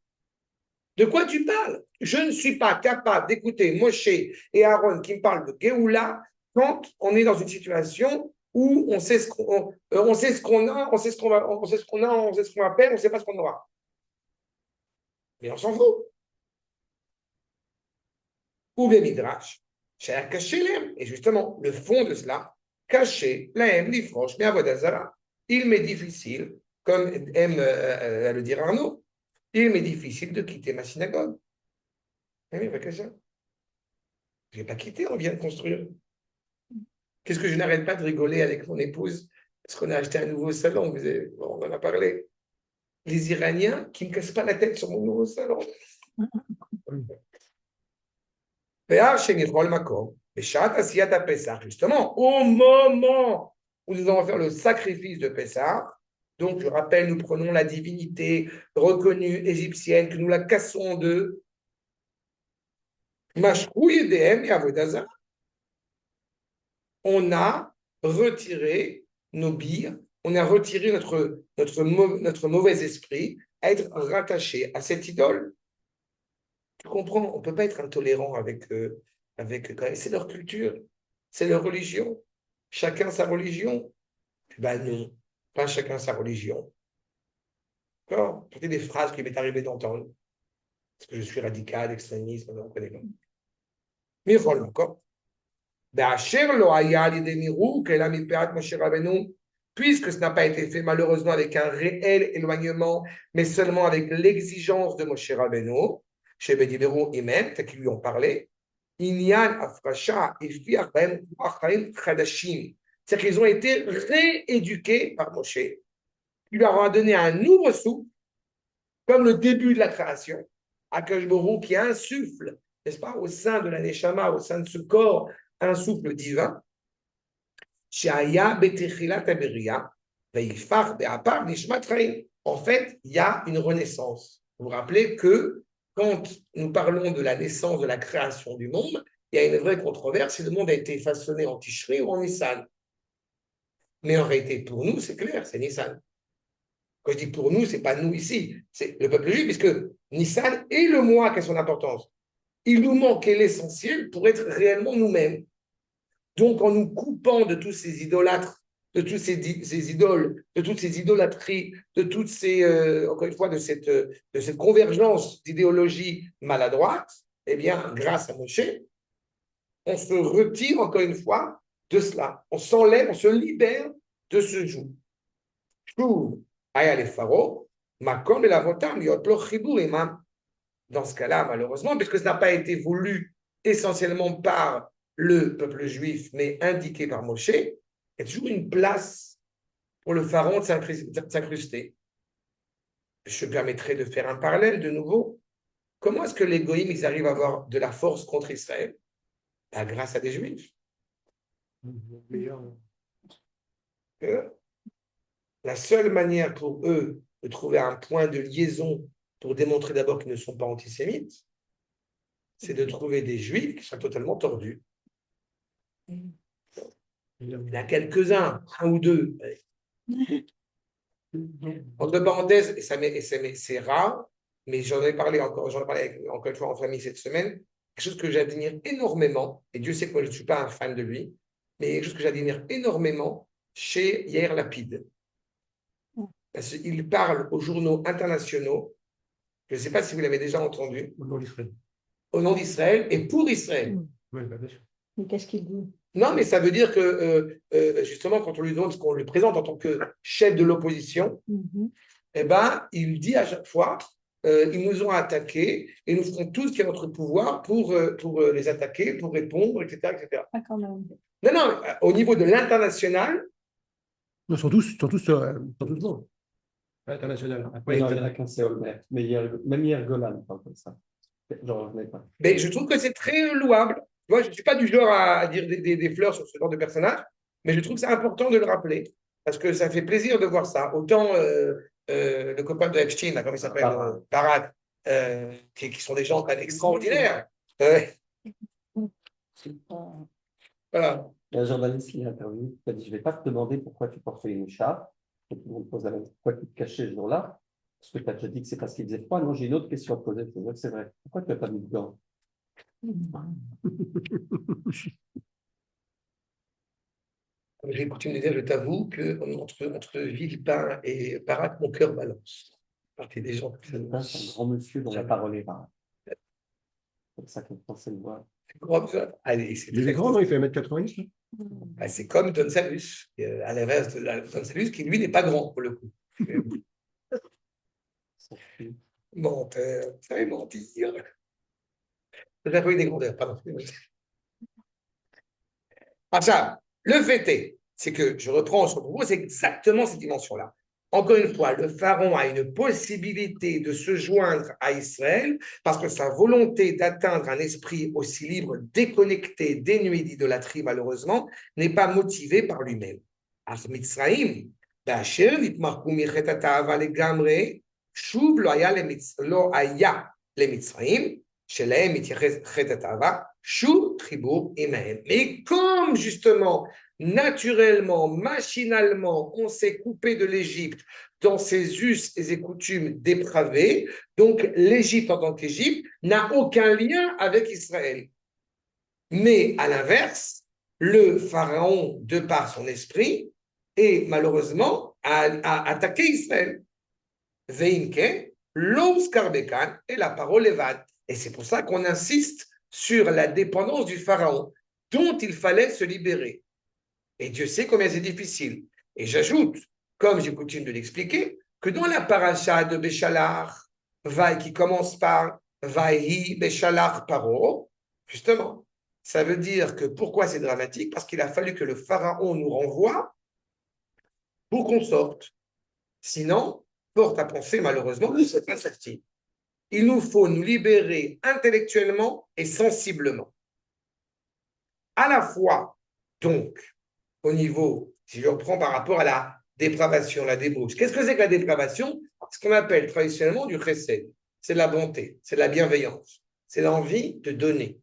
S1: De quoi tu parles? Je ne suis pas capable d'écouter Moshe et Aaron qui me parlent de Géoula quand on est dans une situation où on sait ce qu'on on sait ce qu'on a, on sait ce qu'on va, on sait ce qu'on a, on sait ce qu'on va perdre, on ne sait pas ce qu'on aura. Mais on s'en fout. Ou bien Midrash, cher caché l'aime. Et justement, le fond de cela, cacher l'aime, l'ifroche, mais Avodazara, il m'est difficile, comme aime le dire Arnaud, il m'est difficile de quitter ma synagogue. Oui, pas que ça. Je n'ai pas quitté, on vient de construire. Qu'est-ce que je n'arrête pas de rigoler avec mon épouse parce qu'on a acheté un nouveau salon, on en a parlé. Les Iraniens qui ne me cassent pas la tête sur mon nouveau salon. Justement, au moment où nous allons faire le sacrifice de Pessah, donc je rappelle, nous prenons la divinité reconnue égyptienne, que nous la cassons en deux. On a retiré nos billes, on a retiré notre mauvais esprit à être rattaché à cette idole. Tu comprends? On ne peut pas être intolérant c'est leur culture, c'est leur religion. Chacun sa religion. Ben non, pas chacun sa religion. D'accord? C'était des phrases qui m'est arrivé d'entendre. Parce que je suis radical, extrémiste, on ne connaît pas. Mais voilà, encore. Be'asher lo haya l'idée mirou qu'elle a mis peat Moshe Rabbeinu, puisque ce n'a pas été fait malheureusement avec un réel éloignement, mais seulement avec l'exigence de Moshe Rabbeinu, chez Bediberu Imen, tel qu'ils lui ont parlé, Inyan Afrasha, Ilfiach Bahem Achaim Chadashim. C'est-à-dire qu'ils ont été rééduqués par Moshe. Il leur a donné un nouveau souffle, comme le début de la création, Akash Borou qui insuffle, n'est-ce pas, au sein de la Neshama, au sein de ce corps, un souffle divin. Shaya Betechilat Aberia, Veifach Beapar Nishmat Chaim. En fait, il y a une renaissance. Vous vous rappelez que quand nous parlons de la naissance, de la création du monde, il y a une vraie controverse si le monde a été façonné en Tishri ou en Nissan. Mais en réalité, pour nous, c'est clair, c'est Nissan. Quand je dis pour nous, ce n'est pas nous ici, c'est le peuple juif, puisque Nissan est le mois qui a son importance. Il nous manquait l'essentiel pour être réellement nous-mêmes. Donc, en nous coupant de tous ces idolâtres, de tous ces idoles, de toutes ces idolâtries, de toutes ces, encore une fois, de cette convergence d'idéologies maladroites, eh bien, grâce à Moshe, on se retire encore une fois de cela. On s'enlève, on se libère de ce joug. Dans ce cas-là, malheureusement, puisque ça n'a pas été voulu essentiellement par le peuple juif, mais indiqué par Moshe, il y a toujours une place pour le pharaon de s'incruster. Je me permettrai de faire un parallèle de nouveau. Comment est-ce que les goïms, ils arrivent à avoir de la force contre Israël? Grâce à des juifs. La seule manière pour eux de trouver un point de liaison pour démontrer d'abord qu'ils ne sont pas antisémites, c'est de trouver des juifs qui sont totalement tordus. Il y en a quelques-uns, un ou deux. Entre parenthèses, et c'est rare, mais j'en ai parlé encore une fois en famille cette semaine, quelque chose que j'admire énormément, et Dieu sait que moi je ne suis pas un fan de lui, mais quelque chose que j'admire énormément chez Yair Lapid. Parce qu'il parle aux journaux internationaux, je ne sais pas si vous l'avez déjà entendu, au nom d'Israël et pour Israël.
S2: Oui, bien sûr.
S5: Mais qu'est-ce qu'il dit?
S1: Non, mais ça veut dire que, justement, quand on lui demande, parce qu'on le présente en tant que chef de l'opposition, eh ben, il dit à chaque fois, ils nous ont attaqués et nous ferons tout ce qui est à notre pouvoir pour les attaquer, pour répondre, etc., etc.
S5: Ah, quand même.
S1: Non, au niveau de l'international,
S2: Non, sont tous bons. International. Après,
S3: Non, il n'y en a qu'un, c'est Olmer. Mais même hier, Golan parle comme ça. Genre, je ne pas.
S1: mais je trouve que c'est très louable. Tu vois, je ne suis pas du genre à dire des fleurs sur ce genre de personnage, mais je trouve que c'est important de le rappeler, parce que ça fait plaisir de voir ça. Autant le copain de Epstein, là, comment il s'appelle, Barak, qui sont des gens quand même extraordinaires. Voilà.
S3: Il y a un journaliste qui l'a interviewé, qui a dit, je ne vais pas te demander pourquoi tu portais une écharpe. Et tout le monde pose la même, pourquoi tu te cachais ce jour-là? Parce que tu as déjà dit que c'est parce qu'il faisait froid. Non, j'ai une autre question à te poser. C'est vrai. Pourquoi tu n'as pas mis de gants?
S1: J'ai coutume de dire, je t'avoue que entre Villepin et Barak, mon cœur balance. Partie des gens.
S3: C'est un grand monsieur dont la parole est rare. C'est comme ça qu'on pensait le voir.
S1: Allez,
S2: il est grand, non? Il fait 1m90.
S1: C'est comme Don Salus, à l'inverse de Don Salus, qui lui n'est pas grand pour le coup. Menteur, vous savez mentir. C'est la folie des grandeurs, pardon. Ça, le fait c'est que je reprends son propos, c'est exactement cette dimension-là. Encore une fois, le pharaon a une possibilité de se joindre à Israël parce que sa volonté d'atteindre un esprit aussi libre, déconnecté, dénué d'idolâtrie, malheureusement, n'est pas motivée par lui-même. Mitzraïm, Ba'asher nitmarku michet ha'ta'ava legamre, shuv lo haya lemitzraïm, shelahem mityaches chet ha'ta'ava, shuv tribur imahem. Mais comme justement, naturellement, machinalement, on s'est coupé de l'Égypte dans ses us et ses coutumes dépravées, donc l'Égypte en tant qu'Égypte n'a aucun lien avec Israël. Mais à l'inverse, le pharaon, de par son esprit, et malheureusement, a attaqué Israël. Veinke, l'Omskarbekan, et la parole est vade. Et c'est pour ça qu'on insiste sur la dépendance du pharaon. dont il fallait se libérer. Et Dieu sait combien c'est difficile. Et j'ajoute, comme j'ai coutume de l'expliquer, que dans la paracha de Béchalach, qui commence par Vaïhi Béchalach Paro, justement, ça veut dire que pourquoi c'est dramatique? Parce qu'il a fallu que le pharaon nous renvoie pour qu'on sorte. Sinon, porte à penser malheureusement que c'est pas sorti. Il nous faut nous libérer intellectuellement et sensiblement. À la fois, donc, au niveau, si je reprends par rapport à la dépravation, la débauche. Qu'est-ce que c'est que la dépravation? Ce qu'on appelle traditionnellement du chesed. C'est de la bonté, c'est de la bienveillance, c'est l'envie de donner.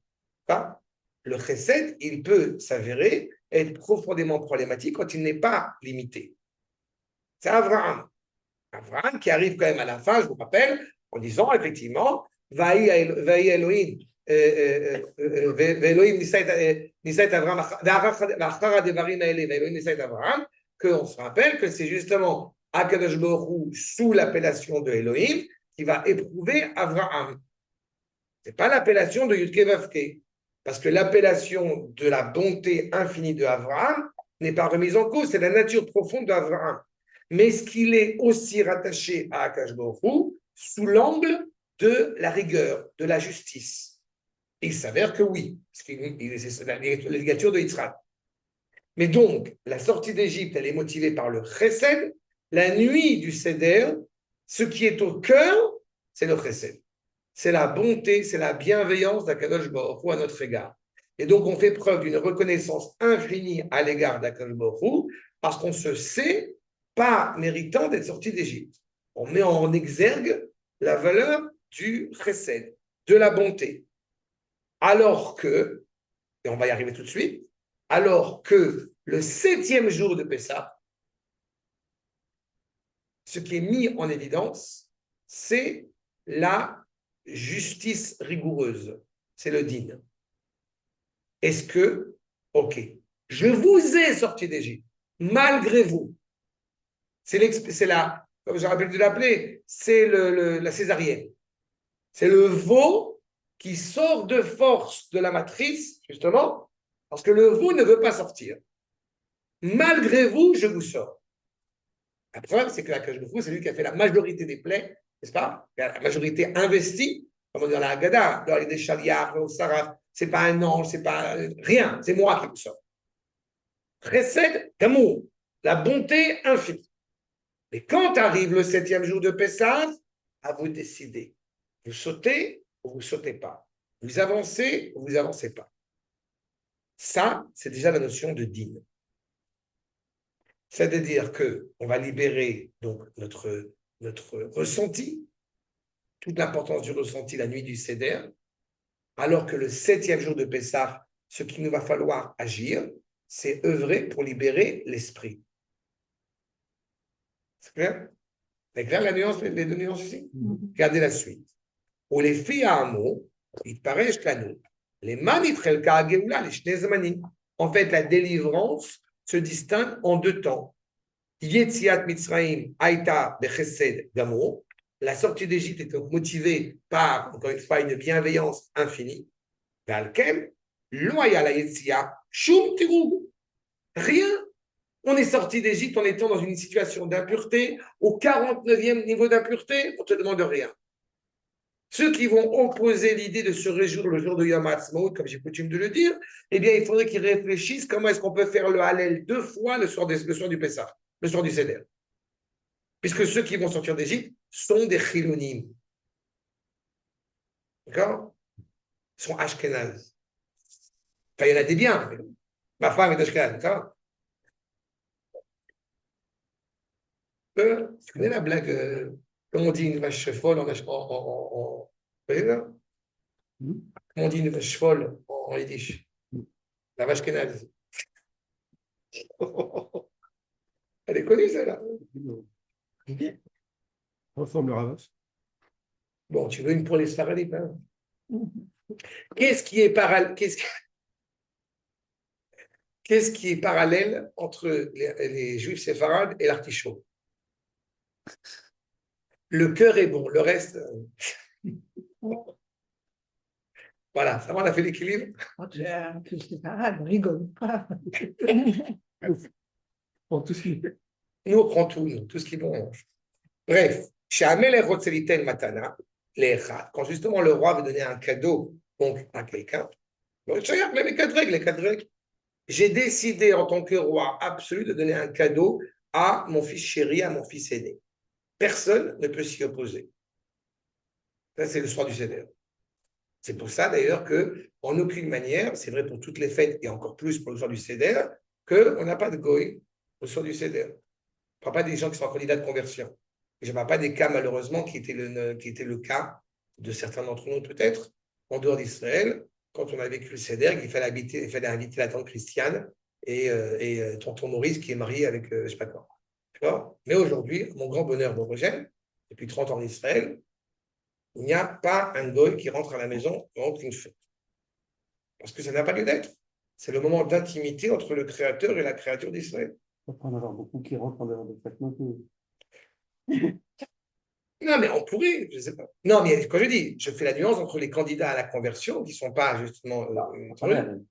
S1: Pas? Le chesed, il peut s'avérer être profondément problématique quand il n'est pas limité. C'est Abraham. Abraham qui arrive quand même à la fin, je vous rappelle, en disant effectivement, Vaï Elohim, Elohim Nisait Abraham, qu'on se rappelle que c'est justement Akadosh Baruch Hu, sous l'appellation de Elohim, qui va éprouver Abraham. Ce n'est pas l'appellation de Yudke Vavke, parce que l'appellation de la bonté infinie de Abraham n'est pas remise en cause, c'est la nature profonde d'Abraham. Mais est-ce qu'il est aussi rattaché à Akadosh Baruch Hu sous l'angle de la rigueur, de la justice? Il s'avère que oui, c'est la ligature de Yitzhak. Mais donc, la sortie d'Égypte, elle est motivée par le chesed. La nuit du Seder, ce qui est au cœur, c'est le chesed. C'est la bonté, c'est la bienveillance d'Akadosh Baruch Hu à notre égard. Et donc, on fait preuve d'une reconnaissance infinie à l'égard d'Akadosh Baruch Hu parce qu'on se sait pas méritant d'être sorti d'Égypte. On met en exergue la valeur du chesed, de la bonté. Alors que, et on va y arriver tout de suite, alors que le 7e jour de Pessah, ce qui est mis en évidence, c'est la justice rigoureuse, c'est le din. Est-ce que, ok, je vous ai sorti d'Égypte, malgré vous, c'est la, comme je rappelle de l'appeler, c'est la césarienne. C'est le veau qui sort de force de la matrice, justement, parce que le veau ne veut pas sortir. Malgré vous, je vous sors. La preuve, c'est que la Kadosh Baruch Hu, c'est lui qui a fait la majorité des plaies, n'est-ce pas? La majorité investie, comme on dit dans la Haggadah, dans les Shaliach, au Saraf, c'est pas un ange, c'est pas rien, c'est moi qui vous sors. Chesed d'amour, la bonté infinie. Et quand arrive le 7e jour de Pessah, à vous décider. Vous sautez ou vous ne sautez pas. Vous avancez ou vous n'avancez pas. Ça, c'est déjà la notion de din. C'est-à-dire qu'on va libérer donc notre ressenti, toute l'importance du ressenti la nuit du Seder, alors que le 7e jour de Pessah, ce qu'il nous va falloir agir, c'est œuvrer pour libérer l'esprit. C'est clair? C'est clair la nuance, les deux nuances ici? Regardez la suite. Ou les filles à un mot, il paraît nous. Les manitrelka geoula, les shnezmanim. En fait, la délivrance se distingue en deux temps. Yetziat Mitzrayim Aïta Bechesed Gamo. La sortie d'Égypte est motivée par, encore une fois, une bienveillance infinie. Valkem, loya la Yetzia, Shum Tigou. Rien. On est sorti d'Égypte en étant dans une situation d'impureté. Au 49e niveau d'impureté, on ne te demande rien. Ceux qui vont opposer l'idée de se réjouir le jour de Yom Ha'atzmaut, comme j'ai coutume de le dire, eh bien, il faudrait qu'ils réfléchissent comment est-ce qu'on peut faire le Hallel 2 fois le soir du Pessah, le soir du Seder. Puisque ceux qui vont sortir d'Égypte sont des Chilonim. D'accord? Ils sont Ashkenaz. Enfin, il y en a des biens. Ma femme est Ashkenaz, d'accord? Tu connais la blague, comment on dit une vache folle en comment on dit une vache folle en yiddish? La vache Ashkenaz. Elle est connue, celle-là.
S2: Ressemble à vache.
S1: Bon, tu veux une pour les Sfaradites, hein? Qu'est-ce qui est parallèle entre les Juifs séfarades et l'artichaut? Le cœur est bon, le reste. Voilà, ça va, on a fait l'équilibre.
S4: Quand j'ai un fils séparé, ne rigole pas.
S3: Pour tout ce qui
S1: Nous, on prend tout, nous, tout ce qui est bon, on mange. Bref, chez Amelech Rotselitel Matana, les Echad, quand justement le roi veut donner un cadeau donc, à quelqu'un, les quatre règles. J'ai décidé en tant que roi absolu de donner un cadeau à mon fils chéri, à mon fils aîné. Personne ne peut s'y opposer. Ça, c'est le soir du Seder. C'est pour ça d'ailleurs que, en aucune manière, c'est vrai pour toutes les fêtes et encore plus pour le soir du Seder, qu'on n'a pas de goy au soir du Seder. On ne prend pas des gens qui sont en candidat de conversion. Je ne parle pas des cas, malheureusement, qui étaient le cas de certains d'entre nous, peut-être, en dehors d'Israël, quand on a vécu le Seder, il fallait inviter la tante Christiane et tonton Maurice qui est marié avec je ne sais pas quoi. D'accord. Mais aujourd'hui, mon grand bonheur d'origine, depuis 30 ans en Israël, il n'y a pas un goy qui rentre à la maison pendant une fête. Parce que ça n'a pas lieu d'être. C'est le moment d'intimité entre le Créateur et la créature d'Israël.
S3: Il ne faut pas en avoir beaucoup qui rentrent en dehors de fête non plus.
S1: Non, mais on pourrait, je ne sais pas. Non, mais quand je dis, je fais la nuance entre les candidats à la conversion, qui ne sont pas justement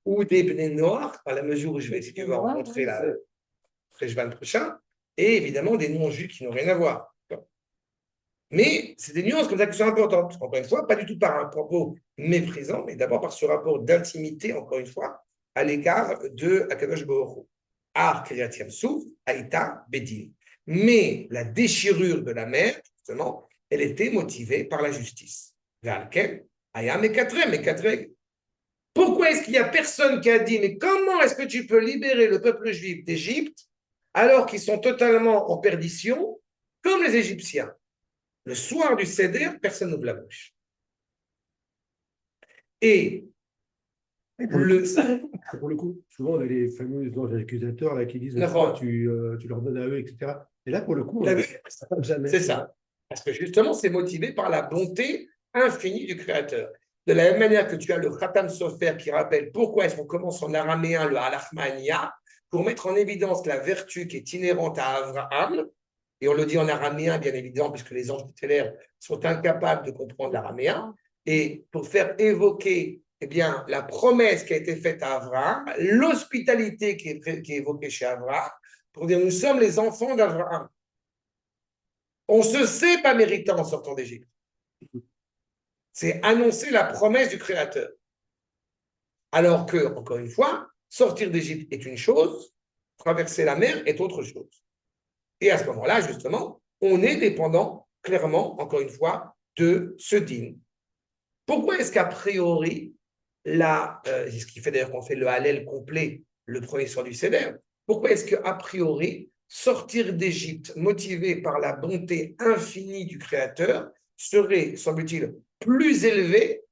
S1: ou des Bnei noirs, à la mesure où je vais, si tu veux, rencontrer la Freshvan prochain, et évidemment des non-juifs qui n'ont rien à voir. Mais c'est des nuances comme ça qui sont importantes. Encore une fois, pas du tout par un propos méprisant, mais d'abord par ce rapport d'intimité, encore une fois, à l'égard de Akadosh Baruch Hu. Ar Kriyat Yam-Suf, Aïta Bedin. Mais la déchirure de la mer, justement, elle était motivée par la justice. Ayam et Pourquoi est-ce qu'il n'y a personne qui a dit, mais comment est-ce que tu peux libérer le peuple juif d'Égypte alors qu'ils sont totalement en perdition, comme les Égyptiens? Le soir du Seder, personne n'ouvre la bouche. Et
S2: pour le coup, souvent, on a les fameux anges accusateurs là, qui disent pourquoi tu leur donnes à eux, etc. Et là, pour le coup, jamais.
S1: C'est ça. Parce que justement, c'est motivé par la bonté infinie du Créateur. De la même manière que tu as le Khatam Sofer qui rappelle pourquoi est-ce qu'on commence en araméen le Halachmania, pour mettre en évidence la vertu qui est inhérente à Abraham. Et on le dit en araméen, bien évidemment, puisque les anges tutélaires sont incapables de comprendre l'araméen. Et pour faire évoquer eh bien, la promesse qui a été faite à Abraham, l'hospitalité qui est évoquée chez Abraham, pour dire nous sommes les enfants d'Abraham. On ne se sait pas méritant en sortant d'Égypte. C'est annoncer la promesse du Créateur. Alors que, encore une fois, sortir d'Égypte est une chose, traverser la mer est autre chose. Et à ce moment-là, justement, on est dépendant, clairement, encore une fois, de ce dîme. Pourquoi est-ce qu'a priori, c'est ce qui fait d'ailleurs qu'on fait le Hallel complet le premier soir du Seder, pourquoi est-ce qu'a priori, sortir d'Égypte motivé par la bonté infinie du Créateur serait, semble-t-il, plus élevé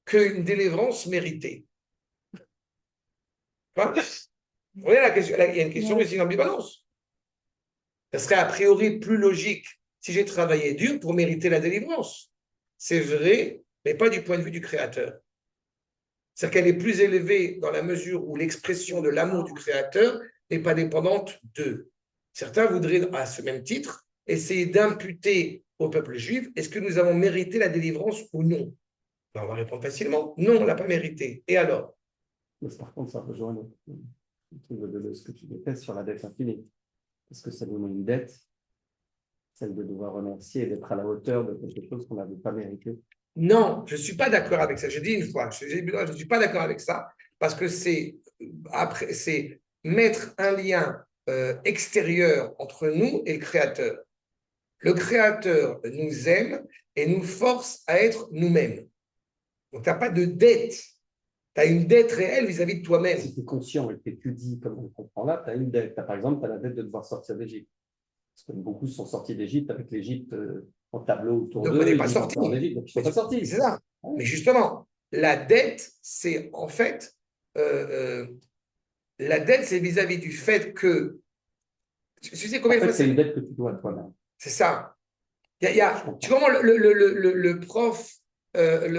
S1: qu'une délivrance méritée? Enfin, vous voyez la question, il y a une question ici d'ambivalence. Ça serait a priori plus logique si j'ai travaillé dur pour mériter la délivrance. C'est vrai, mais pas du point de vue du Créateur. C'est-à-dire qu'elle est plus élevée dans la mesure où l'expression de l'amour du Créateur n'est pas dépendante d'eux. Certains voudraient, à ce même titre, essayer d'imputer au peuple juif, est-ce que nous avons mérité la délivrance ou non? Ben, on va répondre facilement, non, on ne l'a pas mérité. Et alors?
S3: Mais par contre, ça rejoint ce que tu détestes sur la dette infinie. Parce que ça nous met une dette, celle de devoir remercier et d'être à la hauteur de quelque chose qu'on n'avait pas mérité.
S1: Non, je ne suis pas d'accord avec ça. Je dis une fois, je ne suis pas d'accord avec ça parce que c'est mettre un lien extérieur entre nous et le Créateur. Le Créateur nous aime et nous force à être nous-mêmes. Donc, tu n'as pas de dette. Tu as une dette réelle vis-à-vis de toi-même.
S3: Si tu es conscient et que tu étudies comme on comprend là, tu as une dette. Par exemple, tu as la dette de devoir sortir d'Égypte. Parce que beaucoup sont sortis d'Égypte avec l'Égypte en tableau autour d'eux.
S1: Donc, on n'est pas sortis.
S3: Donc, ils ne sont pas sortis.
S1: C'est ça. Ouais. Mais justement, la dette, c'est en fait, la dette, c'est vis-à-vis du fait que, tu sais combien de fois
S3: c'est une dette que tu dois à toi-même.
S1: C'est ça. Tu vois comment le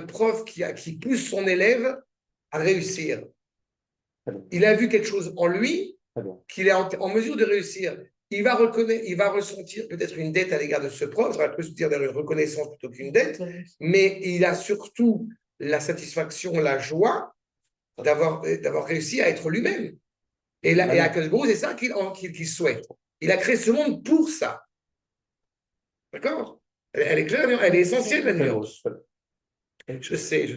S1: prof qui pousse son élève à réussir. Il a vu quelque chose en lui qu'il est en mesure de réussir. Il va ressentir peut-être une dette à l'égard de ce prof, j'aurais plus dire une reconnaissance plutôt qu'une dette, mais il a surtout la satisfaction, la joie d'avoir réussi à être lui-même. Et à Akadosh, c'est ça qu'il souhaite. Il a créé ce monde pour ça. D'accord? Elle est claire, elle est essentielle, la nuance. Je sais.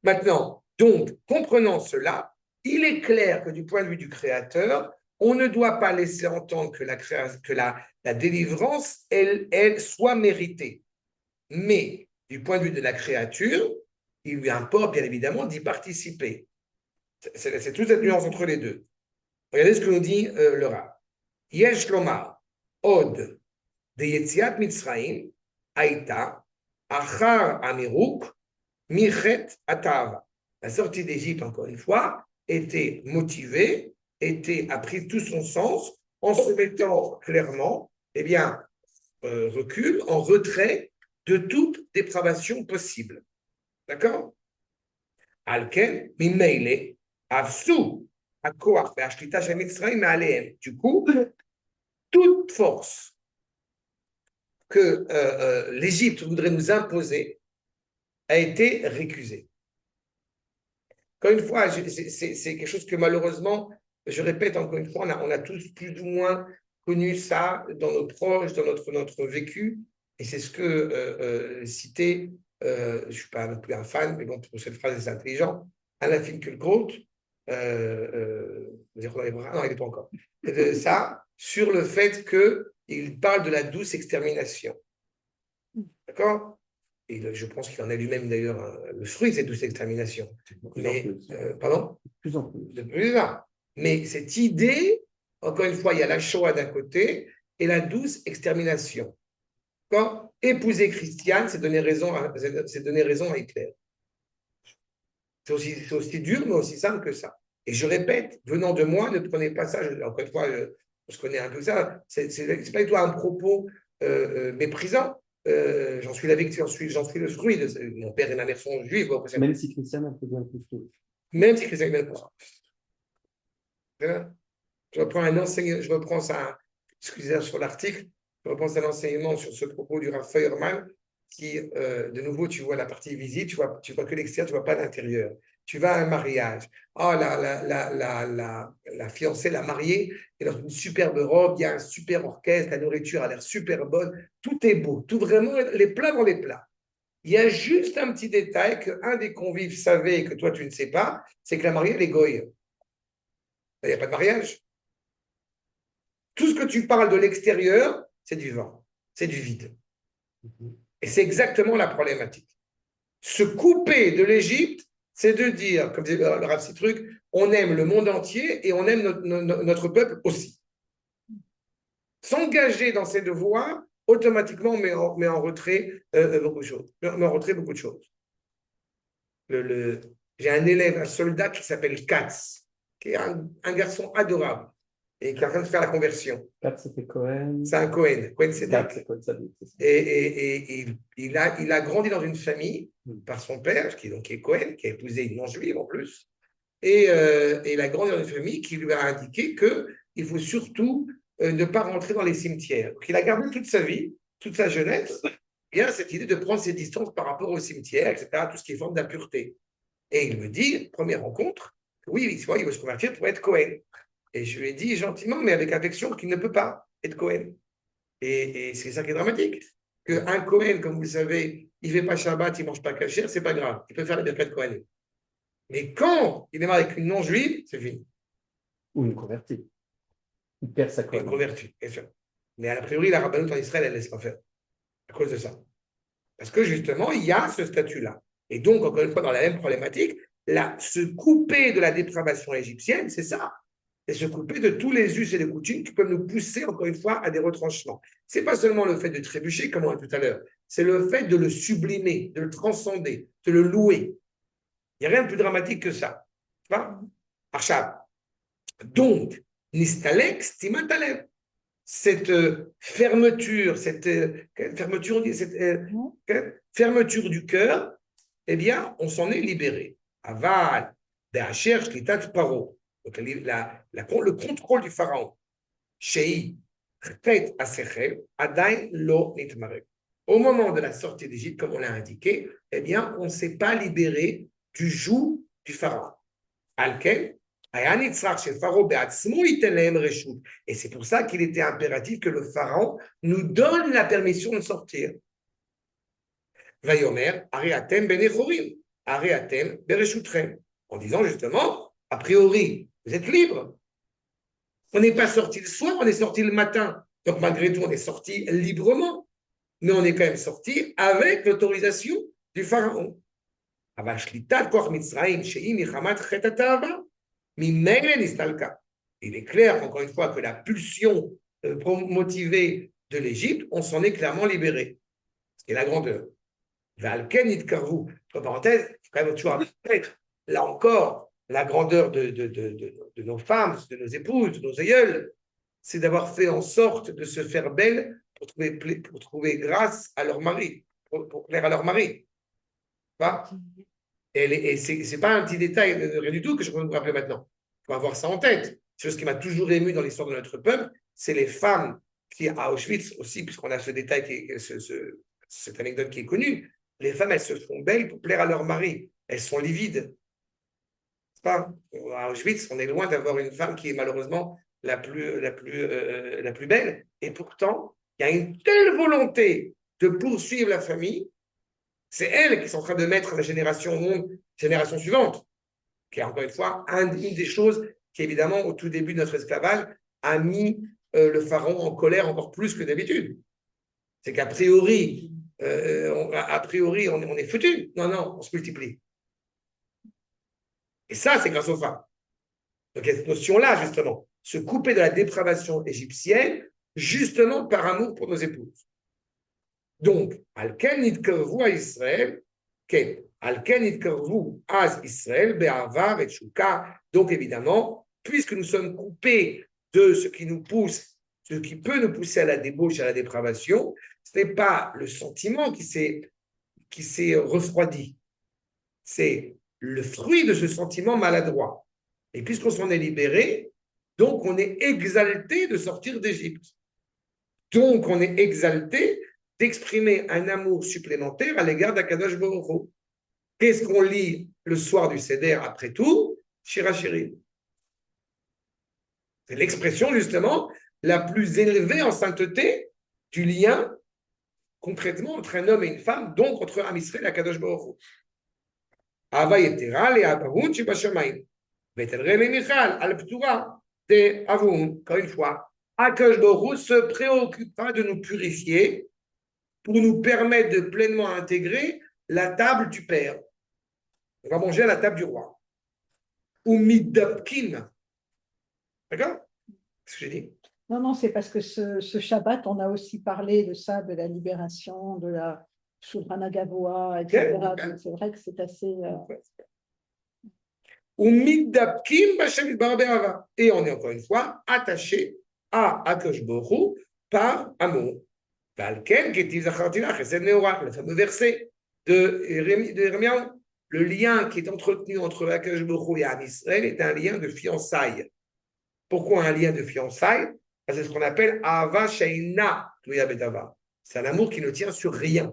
S1: Maintenant, donc, comprenant cela, il est clair que du point de vue du Créateur, on ne doit pas laisser entendre que la délivrance, elle soit méritée. Mais, du point de vue de la créature, il lui importe bien évidemment d'y participer. C'est toute cette nuance entre les deux. Regardez ce que nous dit le Rav. Yesh lomar, od, de Yetziat Mitzrayim, Aïta, Achar Amiruk, Michet Atava. La sortie d'Égypte, encore une fois, était motivée, a pris tout son sens en se mettant clairement, recul, en retrait de toute dépravation possible. D'accord? Alken, Mimeile, Avsu, Akoach, Ve'ashlita Shel Mitzrayim, Aleem. Du coup, toute force que l'Égypte voudrait nous imposer a été récusée. Encore une fois, c'est quelque chose que malheureusement, je répète encore une fois, on a tous plus ou moins connu ça dans nos proches, dans notre vécu, et c'est ce que citait, je ne suis pas non plus un fan, mais bon, pour cette phrase, c'est intelligent, Alain Finkielkraut, non, il n'est pas encore, ça, sur le fait qu'il parle de la douce extermination. D'accord? Et je pense qu'il en est lui-même d'ailleurs le fruit de cette douce extermination. Mais, pardon? De plus en plus. Mais cette idée, encore une fois, il y a la Shoah d'un côté et la douce extermination. D'accord? Épouser Christiane, c'est donner raison à Hitler. C'est aussi dur, mais aussi simple que ça. Et je répète, venant de moi, ne prenez pas ça, encore une fois, je connais un peu ça, c'est pas du tout un propos méprisant. J'en suis la victime, j'en suis le fruit. Mon père et ma mère sont juifs.
S3: Même si Christiane a fait bien plus tôt.
S1: Même si Christiane a fait bien plus. Je reprends un enseignement, je reprends ça, excusez-moi sur l'article, je reprends un enseignement sur ce propos du Rav Feuermann qui, de nouveau, tu vois la partie visite, tu vois que l'extérieur, tu vois pas l'intérieur. Tu vas à un mariage. Oh, la fiancée, la mariée, est dans une superbe robe, il y a un super orchestre, la nourriture a l'air super bonne, tout est beau, tout vraiment, les plats dans les plats. Il y a juste un petit détail qu'un des convives savait et que toi tu ne sais pas, c'est que la mariée, elle est goye. Il n'y a pas de mariage. Tout ce que tu parles de l'extérieur, c'est du vent, c'est du vide. Et c'est exactement la problématique. Se couper de l'Égypte, c'est de dire, comme disait le Rav Sitruk, on aime le monde entier et on aime notre peuple aussi. S'engager dans ces devoirs, automatiquement, met en retrait beaucoup de choses. Beaucoup de choses. J'ai un élève, un soldat qui s'appelle Katz, qui est un garçon adorable et qui est en train de faire la conversion.
S3: Katz, c'était Cohen.
S1: C'est un Cohen. Cohen, c'est Et il a grandi dans une famille par son père, qui est Cohen, qui a épousé une non-juive en plus. Et il a grandi dans une famille qui lui a indiqué qu'il faut surtout ne pas rentrer dans les cimetières. Donc, il a gardé toute sa vie, toute sa jeunesse, bien cette idée de prendre ses distances par rapport aux cimetières, etc., tout ce qui est forme d'impureté. Et il me dit, première rencontre, oui, il veut se convertir pour être Cohen. Et je lui ai dit gentiment, mais avec affection, qu'il ne peut pas être Cohen. Et c'est ça qui est dramatique. Qu'un Cohen, comme vous le savez, il ne fait pas Shabbat, il ne mange pas kasher, c'est pas grave. Il peut faire la birkat Cohen. Mais quand il est marié avec une non-juive, c'est fini.
S3: Ou une convertie. Il perd sa Cohen.
S1: Une convertie, bien sûr. Mais a priori, la rabbanoute en Israël, elle ne laisse pas faire. À cause de ça. Parce que justement, il y a ce statut-là. Et donc, encore une fois, dans la même problématique, se couper de la dépravation égyptienne, c'est ça. Et se couper de tous les us et les coutumes qui peuvent nous pousser, encore une fois, à des retranchements. Ce n'est pas seulement le fait de trébucher, comme on a dit tout à l'heure, c'est le fait de le sublimer, de le transcender, de le louer. Il n'y a rien de plus dramatique que ça. Tu vois? Arshab. Donc, Nistalek, Stimatalev. Cette fermeture, fermeture du cœur, eh bien, on s'en est libéré. Aval, Be'acher, Shlitat Paro. Donc, le contrôle du pharaon. Shei, Chet Asechel, Adain Lo Nitmarek. au moment de la sortie d'Égypte, comme on l'a indiqué, eh bien, on ne s'est pas libéré du joug du pharaon. Alken, et c'est pour ça qu'il était impératif que le pharaon nous donne la permission de sortir. Vayomer, Ariatem benechorim, Ariatem bereshutrem. En disant justement, a priori, vous êtes libre. On n'est pas sorti le soir, on est sorti le matin. Donc malgré tout, on est sorti librement. Mais on est quand même sorti avec l'autorisation du pharaon. Il est clair, encore une fois, que la pulsion motivée de l'Égypte, on s'en est clairement libéré. Et la grandeur. Entre parenthèses, il faut quand même toujours peut-être, là encore, la grandeur de nos femmes, de nos épouses, de nos aïeuls, c'est d'avoir fait en sorte de se faire belle pour trouver grâce à leur mari, pour plaire à leur mari. Pas et ce n'est pas un petit détail, rien du tout, que je peux vous rappeler maintenant. Il faut avoir ça en tête. C'est ce qui m'a toujours ému dans l'histoire de notre peuple, c'est les femmes qui, à Auschwitz aussi, puisqu'on a ce détail, cette anecdote qui est connue, les femmes, elles se font belles pour plaire à leur mari. Elles sont livides. Pas à Auschwitz, on est loin d'avoir une femme qui est malheureusement la plus belle. Et pourtant, il y a une telle volonté de poursuivre la famille. C'est elles qui sont en train de mettre la génération au monde, génération suivante, qui est encore une fois une des choses qui, évidemment, au tout début de notre esclavage, a mis le pharaon en colère encore plus que d'habitude. C'est qu'a priori, on est foutu. Non, on se multiplie. Et ça, c'est grâce aux femmes. Donc, il y a cette notion-là, justement, se couper de la dépravation égyptienne, justement par amour pour nos épouses. Donc, Alken nitkarvu à Israël, Alken nitkarvu à Israël, Be'ava et Shuka. Donc, évidemment, puisque nous sommes coupés de ce qui nous pousse, ce qui peut nous pousser à la débauche, à la dépravation, ce n'est pas le sentiment qui s'est refroidi. C'est le fruit de ce sentiment maladroit. Et puisqu'on s'en est libéré, donc on est exalté de sortir d'Égypte. Donc on est exalté d'exprimer un amour supplémentaire à l'égard d'Akadosh Baruch Hu. Qu'est-ce qu'on lit le soir du Seder après tout? Shira Shirim. C'est l'expression justement la plus élevée en sainteté du lien concrètement entre un homme et une femme, donc entre Am Israël et Akadosh Baruch Hu. Ava yetera le Abahun shebashamayim. Vetelre le Michal al ptura de Avun. Encore une fois, Akadosh Baruch Hu se préoccupera de nous purifier pour nous permettre de pleinement intégrer la table du Père. On va manger à la table du roi. Ou midapkin. D'accord? C'est ce que j'ai dit.
S4: Non, c'est parce que ce Shabbat, on a aussi parlé de ça, de la libération, de la Shulchan Gavoa, etc.
S1: Okay.
S4: Donc c'est vrai que c'est assez...
S1: Ou midapkin b'Hashem be'ava. Et on est encore une fois attaché à Akadosh Baruch Hu par amour. Le fameux verset de Jérémie, le lien qui est entretenu entre Akadosh Baruch Hu et Am Israël est un lien de fiançailles. Pourquoi un lien de fiançailles? C'est ce qu'on appelle Ahava Sheina Tluya Bedava. C'est un amour qui ne tient sur rien.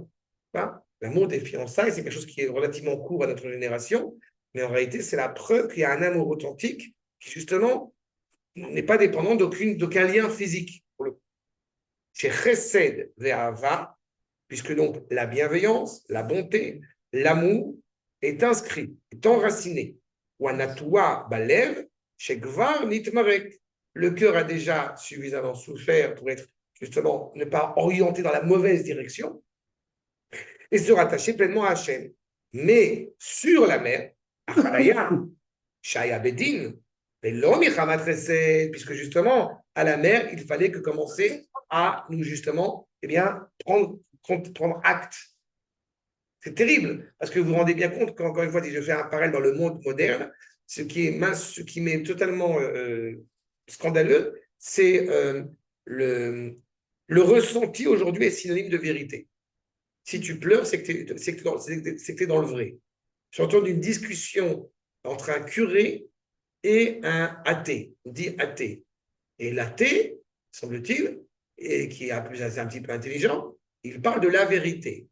S1: L'amour des fiançailles, c'est quelque chose qui est relativement court à notre génération, mais en réalité, c'est la preuve qu'il y a un amour authentique qui, justement, n'est pas dépendant d'aucun lien physique. Chez Chesed ve'Ahava, puisque donc la bienveillance, la bonté, l'amour est inscrit, est enraciné. Ou Anatua Balev, chez Gvar Nitmarek. Le cœur a déjà suffisamment souffert pour être, justement, ne pas orienté dans la mauvaise direction et se rattacher pleinement à Hachem. Mais sur la mer, Acharaya, Shaya Bedin, puisque justement, à la mer, il fallait que commencer à nous, justement, prendre acte. C'est terrible, parce que vous vous rendez bien compte qu'encore une fois, si je fais un parallèle dans le monde moderne, ce qui m'est totalement scandaleux, c'est le ressenti aujourd'hui est synonyme de vérité. Si tu pleures, c'est que tu es dans le vrai. J'ai entendu une discussion entre un curé et un athée. On dit athée. Et l'athée, semble-t-il, et qui est un petit peu intelligent, il parle de la vérité.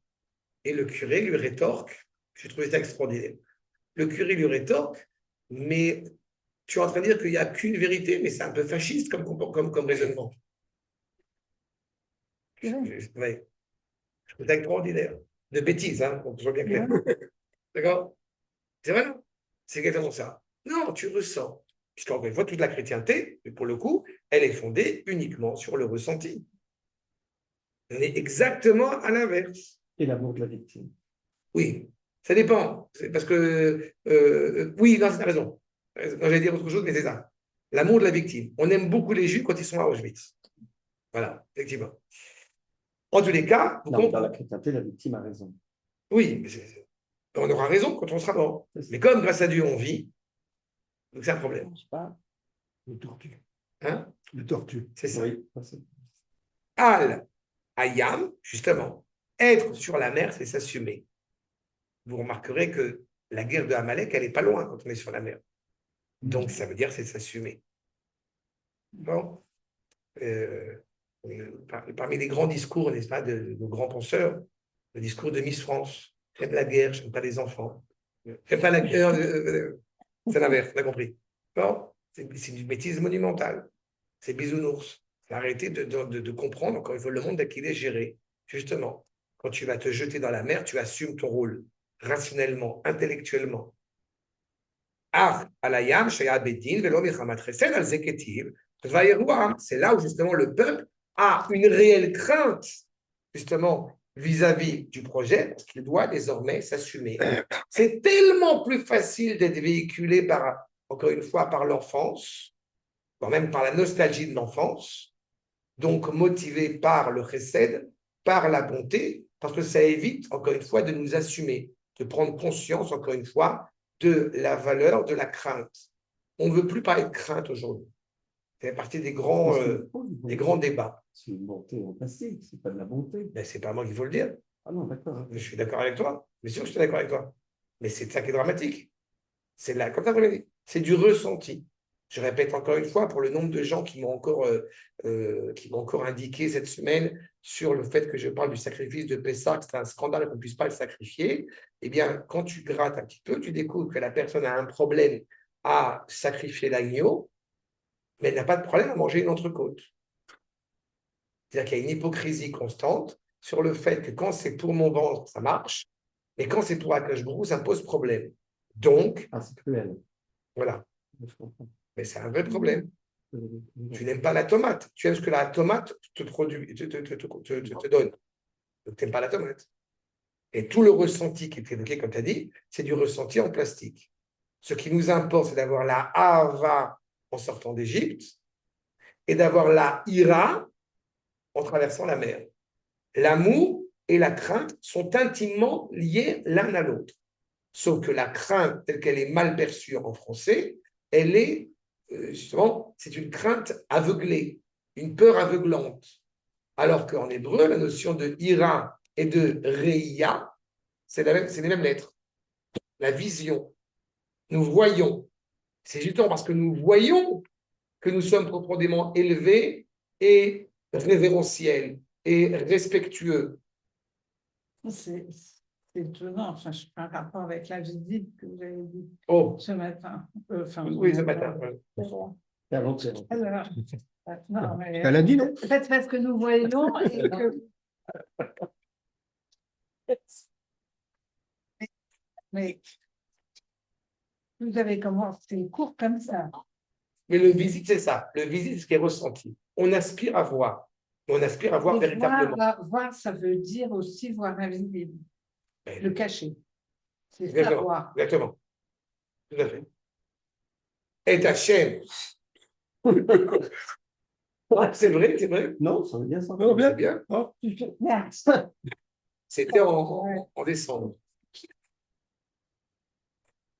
S1: Et le curé lui rétorque, j'ai trouvé ça extraordinaire. Le curé lui rétorque, mais tu es en train de dire qu'il n'y a qu'une vérité, mais c'est un peu fasciste comme raisonnement. Ouais. Je trouve ça extraordinaire. De bêtises, hein, on soit bien clair. D'accord? C'est vrai, non? C'est exactement ça. Non, tu ressens. Puisqu'encore une fois, toute la chrétienté, pour le coup, elle est fondée uniquement sur le ressenti. On est exactement à l'inverse.
S3: Et l'amour de la victime.
S1: Oui, ça dépend. C'est parce que, oui, non, c'est raison. J'allais dire autre chose, mais c'est ça. L'amour de la victime. On aime beaucoup les Juifs quand ils sont à Auschwitz. Voilà, effectivement. En tous les cas,
S3: non, dans la chrétienté, la victime a raison.
S1: Oui, mais on aura raison quand on sera mort. Mais comme grâce à Dieu on vit, donc c'est un problème.
S2: Le tortue.
S1: Hein?
S2: Le tortue.
S1: C'est ça.
S3: Oui.
S1: Al Ayam, justement, être sur la mer, c'est s'assumer. Vous remarquerez que la guerre de Amalek, elle n'est pas loin quand on est sur la mer. Donc, ça veut dire c'est s'assumer. Bon. Parmi les grands discours, n'est-ce pas, de grands penseurs, le discours de Miss France. J'aime la guerre, je n'aime pas les enfants. J'aime pas la guerre. C'est l'inverse, on a compris. Bon, c'est une bêtise monumentale. C'est bisounours. Faut arrêter de comprendre, encore une fois, le monde tel qu'il est géré. Justement, quand tu vas te jeter dans la mer, tu assumes ton rôle rationnellement, intellectuellement. C'est là où justement le peuple a une réelle crainte, justement, vis-à-vis du projet, parce qu'il doit désormais s'assumer. C'est tellement plus facile d'être véhiculé par, encore une fois, par l'enfance, voire même par la nostalgie de l'enfance, donc motivé par le chesed, par la bonté, parce que ça évite, encore une fois, de nous assumer, de prendre conscience, encore une fois, de la valeur de la crainte. On ne veut plus parler de crainte aujourd'hui. C'est partie des grands débats.
S3: C'est une bonté en plastique, c'est pas de la bonté.
S1: Ben, c'est pas moi qu'il faut le dire.
S3: Ah non, d'accord.
S1: Je suis d'accord avec toi. Bien sûr que je suis d'accord avec toi. Mais c'est ça qui est dramatique. C'est là, comme ça, c'est du ressenti. Je répète encore une fois, pour le nombre de gens qui m'ont encore indiqué cette semaine sur le fait que je parle du sacrifice de Pessah, que c'est un scandale qu'on ne puisse pas le sacrifier, eh bien, quand tu grattes un petit peu, tu découvres que la personne a un problème à sacrifier l'agneau, mais elle n'a pas de problème à manger une entrecôte. C'est-à-dire qu'il y a une hypocrisie constante sur le fait que quand c'est pour mon ventre, ça marche, et quand c'est pour Akash Brou, ça pose problème. Donc,
S3: c'est cruel.
S1: Voilà. Mais c'est un vrai problème. Tu n'aimes pas la tomate. Tu aimes ce que la tomate te donne. Donc, tu n'aimes pas la tomate. Et tout le ressenti qui est évoqué, comme tu as dit, c'est du ressenti en plastique. Ce qui nous importe, c'est d'avoir la Hava en sortant d'Égypte et d'avoir la Ira en traversant la mer. L'amour et la crainte sont intimement liés l'un à l'autre. Sauf que la crainte, telle qu'elle est mal perçue en français, elle est, justement, c'est une crainte aveuglée, une peur aveuglante. Alors qu'en hébreu, la notion de ira et de reia, c'est les mêmes lettres. La vision. Nous voyons. C'est justement parce que nous voyons que nous sommes profondément élevés et révérentiels et respectueux.
S4: C'est étonnant. Enfin, je fais un rapport avec la visite que vous avez dit ce matin.
S1: Oui, ce matin.
S4: Alors, non, mais
S2: à lundi, non?
S4: peut-être parce que nous voyons et que. Mais vous avez commencé le cours comme ça.
S1: Mais le visite, c'est ça. Le visite, c'est ce qui est ressenti. On aspire à voir. On aspire à voir
S4: Et
S1: véritablement.
S4: voir, ça veut dire aussi voir l'invisible, le cacher. C'est
S1: Exactement.
S4: savoir.
S1: Exactement. Tout à fait. Et Hachem. C'est vrai, c'est vrai.
S3: Non, ça veut bien ça.
S2: Non, bien.
S1: C'est bien.
S2: Oh.
S1: C'était en décembre.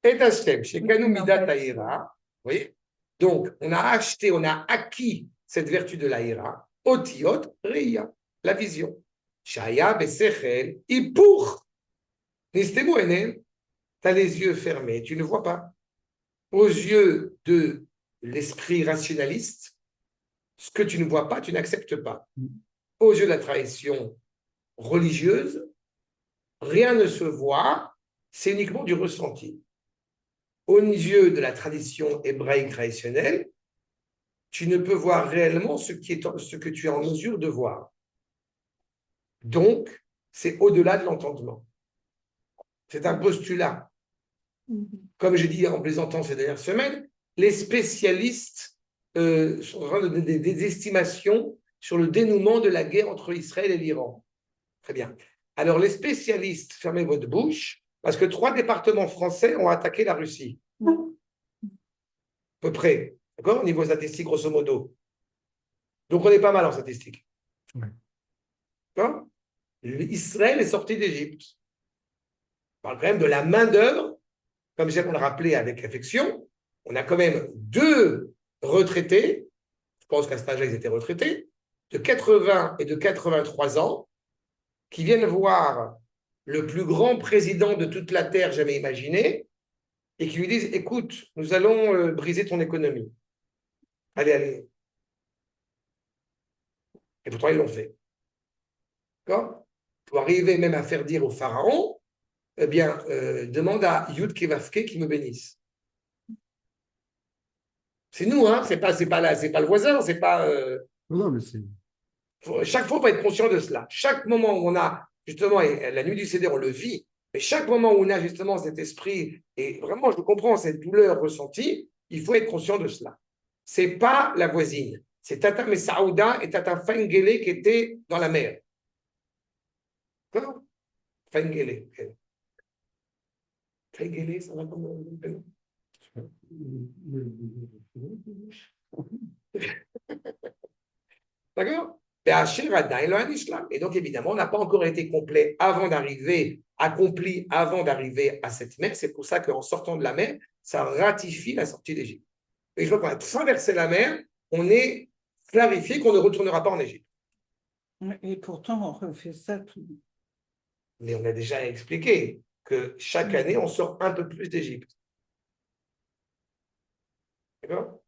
S1: Et Hachem, chez Kanu Midat Aïra. Vous voyez? Donc, on a acheté, on a acquis cette vertu de l'Aïra. Otiot Reya, la vision. Shaya Besechel, Ipour. Nistemu Enem, tu as les yeux fermés, tu ne vois pas. Aux yeux de l'esprit rationaliste, ce que tu ne vois pas, tu n'acceptes pas. Aux yeux de la trahison, religieuse, rien ne se voit, c'est uniquement du ressenti. Aux yeux de la tradition hébraïque traditionnelle, tu ne peux voir réellement ce que tu es en mesure de voir. Donc, c'est au-delà de l'entendement. C'est un postulat. Comme j'ai dit en plaisantant ces dernières semaines, les spécialistes sont en train de donner des estimations sur le dénouement de la guerre entre Israël et l'Iran. Très bien. Alors, les spécialistes, fermez votre bouche, parce que 3 départements français ont attaqué la Russie. À peu près. D'accord? Au niveau statistique, grosso modo. Donc, on est pas mal en statistique. D'accord? Israël est sorti d'Égypte. On parle quand même de la main-d'œuvre, comme j'aime le rappeler avec affection. On a quand même 2 retraités, je pense qu'à cet âge-là, ils étaient retraités, de 80 et de 83 ans, qui viennent voir le plus grand président de toute la Terre jamais imaginé, et qui lui disent, écoute, nous allons briser ton économie. Allez, allez. Et pourtant, ils l'ont fait. D'accord? Pour arriver même à faire dire au pharaon, eh bien, demande à Yud Kevavke qui me bénisse. C'est nous, hein, c'est pas le voisin, c'est pas.
S2: Non, mais c'est.
S1: Chaque fois, il faut être conscient de cela. Chaque moment où on a, justement, et la nuit du Seder, on le vit, mais chaque moment où on a justement cet esprit, et vraiment, je comprends cette douleur ressentie, il faut être conscient de cela. C'est pas la voisine, c'est Tata Messaouda et Tata Fengele qui étaient dans la mer. D'accord? Fengele. Fengele, ça va comme D'accord? Et donc, évidemment, on n'a pas encore été complet avant d'arriver, accompli avant d'arriver à cette mer. C'est pour ça qu'en sortant de la mer, ça ratifie la sortie d'Égypte. Et je vois qu'on a traversé la mer, on est clarifié qu'on ne retournera pas en Égypte.
S4: Et pourtant, on refait ça tout.
S1: Mais on a déjà expliqué que chaque année, on sort un peu plus d'Égypte. D'accord?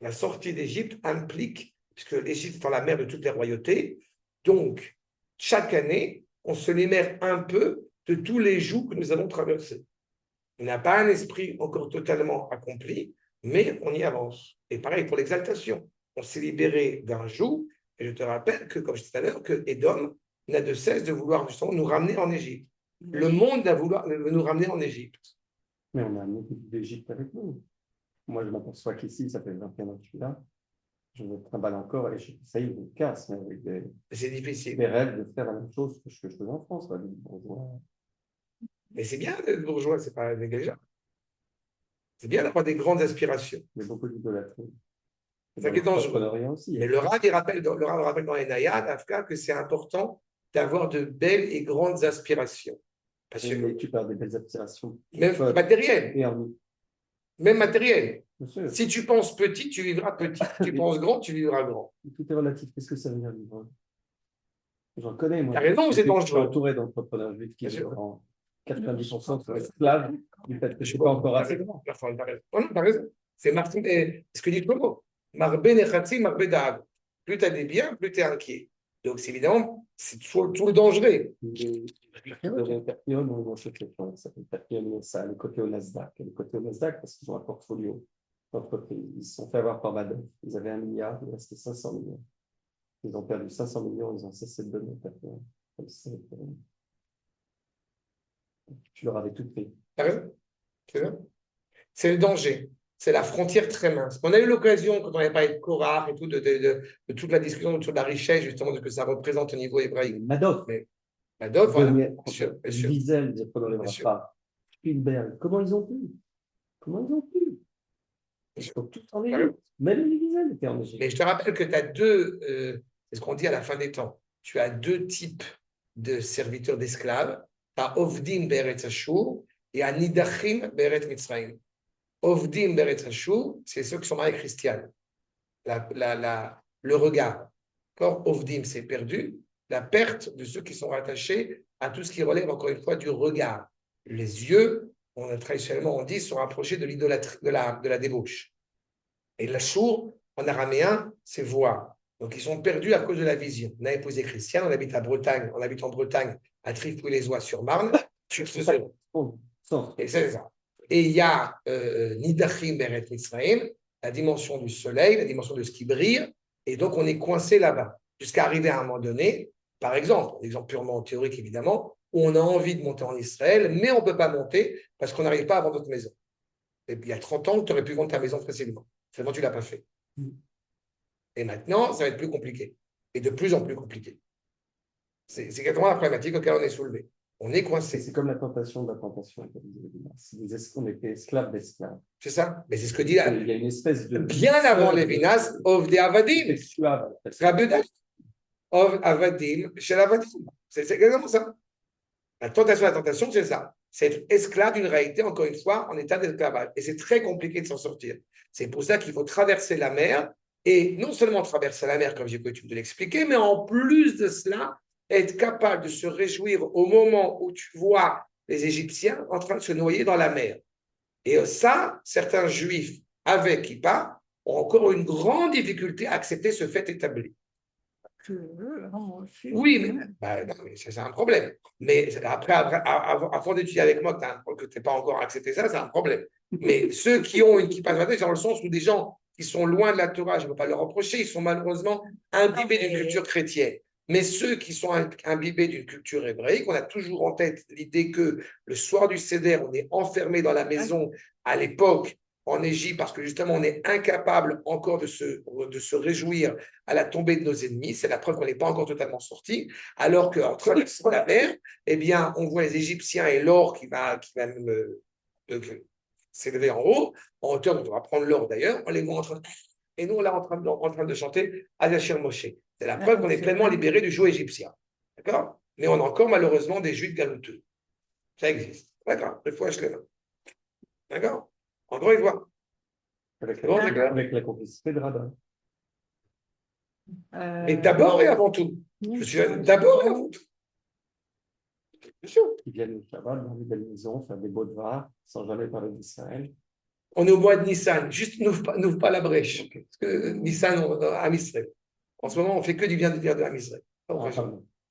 S1: La sortie d'Égypte implique, puisque l'Égypte est dans la mer de toutes les royautés, donc chaque année, on se libère un peu de tous les jougs que nous avons traversés. On n'a pas un esprit encore totalement accompli, mais on y avance. Et pareil pour l'exaltation. On s'est libéré d'un joug, et je te rappelle que, comme je disais tout à l'heure, que Édom n'a de cesse de vouloir justement nous ramener en Égypte. Le monde a voulu nous ramener en Égypte.
S3: Mais on a amené d'Égypte avec nous. Moi, je m'aperçois qu'ici, ça fait 21 ans que je suis là. Je me trimballe encore et ça y est, je me casse, mais avec
S1: C'est difficile.
S3: des rêves de faire la même chose que je faisais en France. Quoi,
S1: mais c'est bien d'être bourgeois, c'est pas négligeable. C'est bien d'avoir des grandes aspirations.
S3: Il y a beaucoup d'idolâtrie.
S1: C'est ça qui est dangereux.
S3: Aussi,
S1: mais le Rav rappelle dans les Nayad, Afka, que c'est important d'avoir de belles et grandes aspirations.
S3: Parce que tu parles des belles aspirations.
S1: Même matérielles. Même matériel.
S3: Monsieur.
S1: Si tu penses petit, tu vivras petit. Si tu penses grand, tu vivras grand.
S3: Tout est relatif. Qu'est-ce que ça veut dire vivre? J'en connais, moi.
S1: Tu as raison, c'est dangereux.
S3: Je suis entouré d'entrepreneurs juifs qui sont en 90% sont esclaves du fait que je ne suis pas encore assez grand.
S1: Tu as raison. C'est ce que dit Shlomo. Marbe nechatzi, marbe da'ag. Plus tu as des biens, plus tu es inquiet. Donc, évidemment, c'est tout le danger.
S3: Ça, le côté au Nasdaq. Le côté au Nasdaq, parce qu'ils ont un portfolio d'entreprises. Ils se sont fait avoir par Madoff. Ils avaient 1 milliard, il restait 500 millions. Ils ont perdu 500 millions, ils ont cessé de donner. Tu leur avais tout pris.
S1: T'as raison. C'est le danger. C'est la frontière très mince. On a eu l'occasion, quand on avait parlé de Korah et tout, de toute la discussion autour de la richesse, justement, de ce que ça représente au niveau hébraïque.
S3: Madoff.
S1: Madoff, voilà. Bien sûr.
S3: Wiesel, Spielberg. Comment ils ont pu? Ils sont tous en Égypte. Même les Wiesel étaient en Égypte.
S1: Mais je te rappelle que tu as deux, c'est ce qu'on dit à la fin des temps, tu as 2 types de serviteurs d'esclaves. Tu as Ovdim Beretz Ashur et à Nidachim Beretz Mitzrayim. Ovdim Beretz Ashur, c'est ceux qui sont mariés christianes. Le regard. Ovdim, c'est perdu. La perte de ceux qui sont rattachés à tout ce qui relève, encore une fois, du regard. Les yeux, traditionnellement, on dit, sont rapprochés de l'idolâtrie, de la débauche. Et l'ashur, en araméen, c'est voir. Donc, ils sont perdus à cause de la vision. On a épousé Christiane, on habite à Bretagne, on habite en Bretagne, à Trifouille-les-Oies-sur-Marne. Et c'est ça. Et il y a Nidachim Beret Mitzrayim, la dimension du soleil, la dimension de ce qui brille, et donc on est coincé là-bas, jusqu'à arriver à un moment donné, par exemple, un exemple purement théorique évidemment, où on a envie de monter en Israël, mais on ne peut pas monter parce qu'on n'arrive pas à vendre notre maison. Et puis il y a 30 ans, tu aurais pu vendre ta maison facilement. Seulement, tu ne l'as pas fait. Et maintenant, ça va être plus compliqué. Et de plus en plus compliqué. C'est exactement la problématique auquel on est soulevé. On est coincé.
S3: C'est comme la tentation de la tentation. On était esclaves d'esclaves.
S1: C'est ça. Mais c'est ce que dit là.
S3: Il y a une espèce de.
S1: Bien avant Lévinas, Ov de Avadim. Rabbeinu. Ov Avadim, chez l'Avadim. C'est exactement ça. La tentation, c'est ça. C'est être esclave d'une réalité, encore une fois, en état d'esclavage. Et c'est très compliqué de s'en sortir. C'est pour ça qu'il faut traverser la mer. Et non seulement traverser la mer, comme j'ai coutume de l'expliquer, mais en plus de cela, être capable de se réjouir au moment où tu vois les Égyptiens en train de se noyer dans la mer. Et ça, certains Juifs avec Kippa ont encore une grande difficulté à accepter ce fait établi. Oui, mais c'est un problème. Mais après, avant d'étudier avec moi que tu n'es pas encore accepté ça, c'est un problème. Mais ceux qui ont une Kippa, c'est dans le sens où des gens qui sont loin de la Torah, je ne peux pas leur reprocher, ils sont malheureusement imbibés d'une culture chrétienne. Mais ceux qui sont imbibés d'une culture hébraïque, on a toujours en tête l'idée que le soir du Seder, on est enfermé dans la maison à l'époque en Égypte parce que justement on est incapable encore de se réjouir à la tombée de nos ennemis. C'est la preuve qu'on n'est pas encore totalement sorti. Alors qu'en traversant la mer, eh bien, on voit les Égyptiens et l'or qui va même s'élever en haut, en hauteur, on va prendre l'or d'ailleurs, on les voit en train de... Et nous, là, en train de chanter Adachir Moshe. C'est la preuve qu'on est pleinement libéré du joug égyptien. D'accord? Mais on a encore malheureusement des juifs galouteux. Ça existe. D'accord? Le fois, je l'ai. D'accord? Encore une fois.
S3: Avec la complicité de Radin.
S1: Mais d'abord et avant tout. Je suis d'abord et avant tout. Bien sûr.
S3: Qui viennent au Shabbat dans des belles maisons, faire des beaux devars, sans jamais parler d'Israël.
S1: On est au mois de Nissan. Juste, n'ouvre pas la brèche. Okay. Parce que Nissan, à Israël. En ce moment, on fait que du bien de dire de Israël.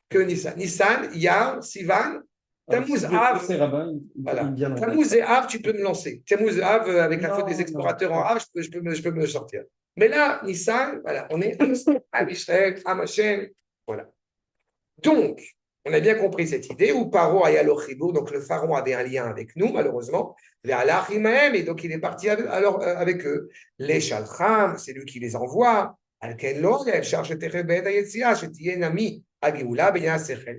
S1: Que Nissan. Nissan, Yar, Sivan, Tammuz, Av. Voilà. Tammuz et Av, tu peux me lancer. Tammuz et Av, avec la faute des explorateurs en Av, je peux me sortir. Mais là, Nissan, voilà, on est à Israël, à Machem. Voilà. Donc, on a bien compris cette idée où Paro a Yalochibou, donc le pharaon avait un lien avec nous, malheureusement, et donc il est parti avec eux. Les Shalcham, c'est lui qui les envoie. Ce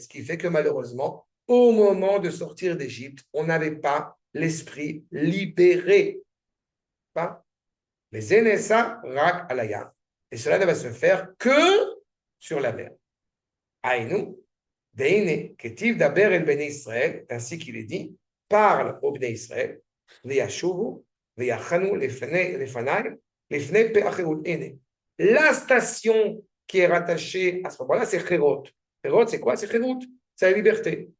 S1: qui fait que malheureusement, au moment de sortir d'Égypte, on n'avait pas l'esprit libéré. Pas les Enessa Rak Alaya. Et cela ne va se faire que sur la mer. Aïnou. Deine, Ketiv Daber el Bnei Israël, ainsi qu'il est dit, parle au Bnei Israël, Veyashuvu, Veyachanu, Lefanai, Lefnei Pe'achirut Ene. La station qui est rattachée à ce moment-là, c'est Cherot. Cherot, c'est quoi? C'est Cherut, c'est la liberté.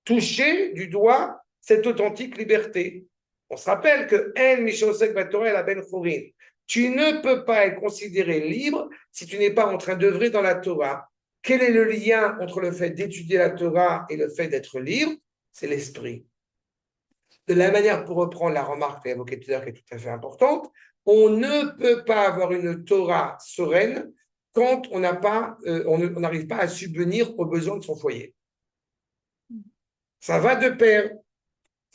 S1: Toucher du doigt cette authentique liberté. On se rappelle que En Mishosek Batorah la Ben Chorin. Tu ne peux pas être considéré libre si tu n'es pas en train d'œuvrer dans la Torah. Quel est le lien entre le fait d'étudier la Torah et le fait d'être libre? C'est l'esprit. De la manière, pour reprendre la remarque que tu as évoquée tout à l'heure, qui est tout à fait importante, on ne peut pas avoir une Torah sereine quand on n'arrive pas à subvenir aux besoins de son foyer. Ça va de pair.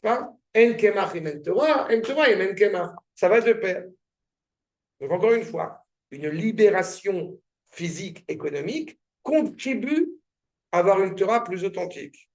S1: En kemach en Torah, en Torah en kemach. Ça va de pair. Donc encore une fois, une libération physique, économique, contribue à avoir une Torah plus authentique.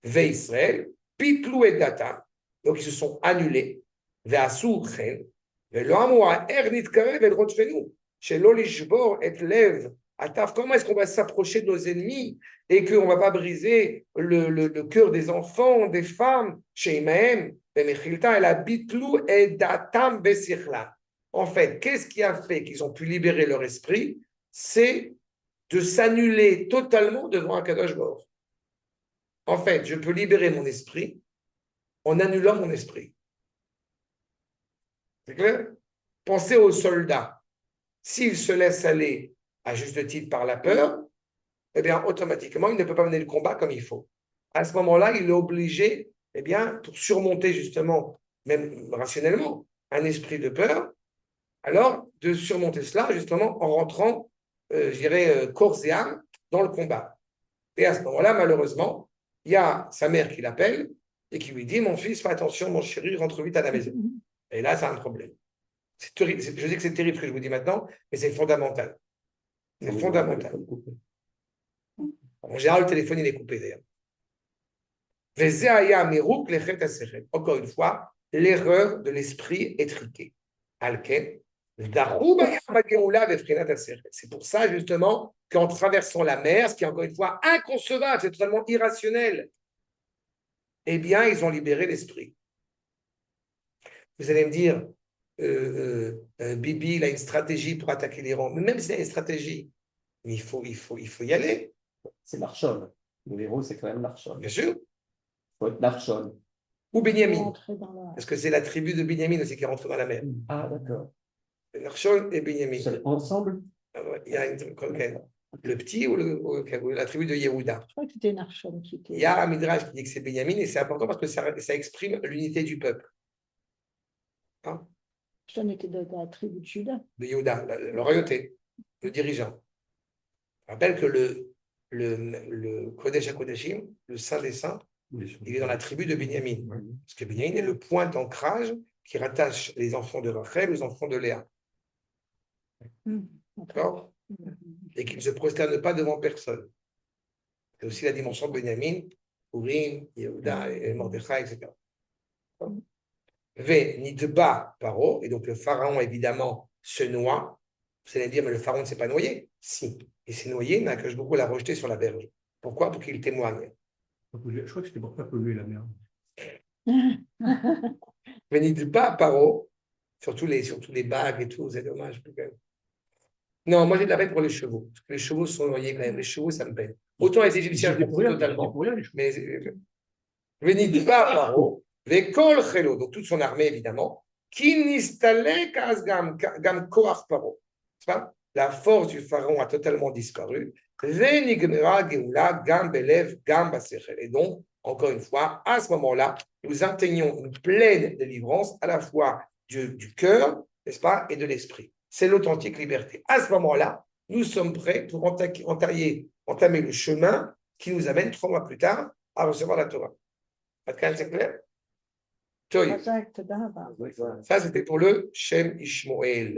S1: Ve Israël, pitlou et data, donc ils se sont annulés. Ve asur chen, ve lo amua er nitkarev el rotfenu, shelo lishbor et lev ataf. Comment est-ce qu'on va s'approcher de nos ennemis et qu'on ne va pas briser le cœur des enfants, des femmes, chez Imahem, Bemechilta, et la bitlou et datam besirla. En fait, qu'est-ce qui a fait qu'ils ont pu libérer leur esprit? C'est de s'annuler totalement devant un Kadosh Baruch. En fait, je peux libérer mon esprit en annulant mon esprit. C'est clair? Pensez aux soldats. S'ils se laissent aller à juste titre par la peur, eh bien, automatiquement, il ne peut pas mener le combat comme il faut. À ce moment-là, il est obligé, eh bien, pour surmonter justement, même rationnellement, un esprit de peur, alors de surmonter cela justement en rentrant, je dirais, corps et âme dans le combat. Et à ce moment-là, malheureusement, il y a sa mère qui l'appelle et qui lui dit, mon fils, fais attention, mon chéri, rentre vite à la maison. Et là, c'est un problème. C'est terrible. Je sais que c'est terrible ce que je vous dis maintenant, mais c'est fondamental. C'est fondamental. En général, le téléphone, il est coupé d'ailleurs. Encore une fois, l'erreur de l'esprit étriqué. C'est pour ça, justement, qu'en traversant la mer, ce qui est encore une fois inconcevable, c'est totalement irrationnel, eh bien, ils ont libéré l'esprit. Vous allez me dire, Bibi, il a une stratégie pour attaquer l'Iran. Mais même s'il a une stratégie, il faut y aller.
S3: C'est Narshon. Le héros, c'est quand même Narshon.
S1: Bien sûr.
S3: Il faut être Narshon.
S1: Ou Binyamin. Parce que c'est la tribu de Binyamin aussi qui est rentrée dans la mer.
S3: Ah, d'accord.
S1: Narshon et Binyamin.
S3: Ensemble?
S1: Il y a le petit ou la tribu de Yehuda.
S5: Je crois que c'était Narshon qui était.
S1: Il y a un Midrash qui dit que c'est Binyamin et c'est important parce que ça exprime l'unité du peuple. Hein?
S5: Narshon était de la tribu de Juda.
S1: De Yehuda, le royauté, le dirigeant. Je rappelle que le Kodesh HaKodeshim, le Saint des Saints, il est dans la tribu de Binyamin. Parce que Binyamin est le point d'ancrage qui rattache les enfants de Rachel aux enfants de Léa. D'accord? Et qui ne se prosterne pas devant personne. C'est aussi la dimension de Binyamin, Urim, Yehuda, et Mordechai, etc. Ve Nidba Paro, et donc le pharaon évidemment se noie. Vous allez me dire, mais le pharaon ne s'est pas noyé? Si, il s'est noyé, mais Akash beaucoup l'a rejeté sur la berge. Pourquoi? Pour qu'il témoigne.
S2: Je crois que c'était pour pas polluer la mer.
S1: Ve Nidba Paro, surtout les bagues et tout, c'est dommage. Non, moi j'ai de la peine pour les chevaux. Parce que les chevaux sont noyés quand même. Les chevaux, ça me peine. Autant les Égyptiens, je comprends totalement. Mais Venidba Paro, Vekol Chelo, donc toute son armée évidemment, qui n'istalek gam koach Paro. La force du pharaon a totalement disparu. Venigmera Geoula gam belev gam basechel. Et donc, encore une fois, à ce moment-là, nous atteignons une pleine délivrance à la fois du cœur, n'est-ce pas, et de l'esprit. C'est l'authentique liberté. À ce moment-là, nous sommes prêts pour entamer le chemin qui nous amène 3 mois plus tard à recevoir la Torah. C'est clair? Ça, c'était pour le Shem Ishmoel.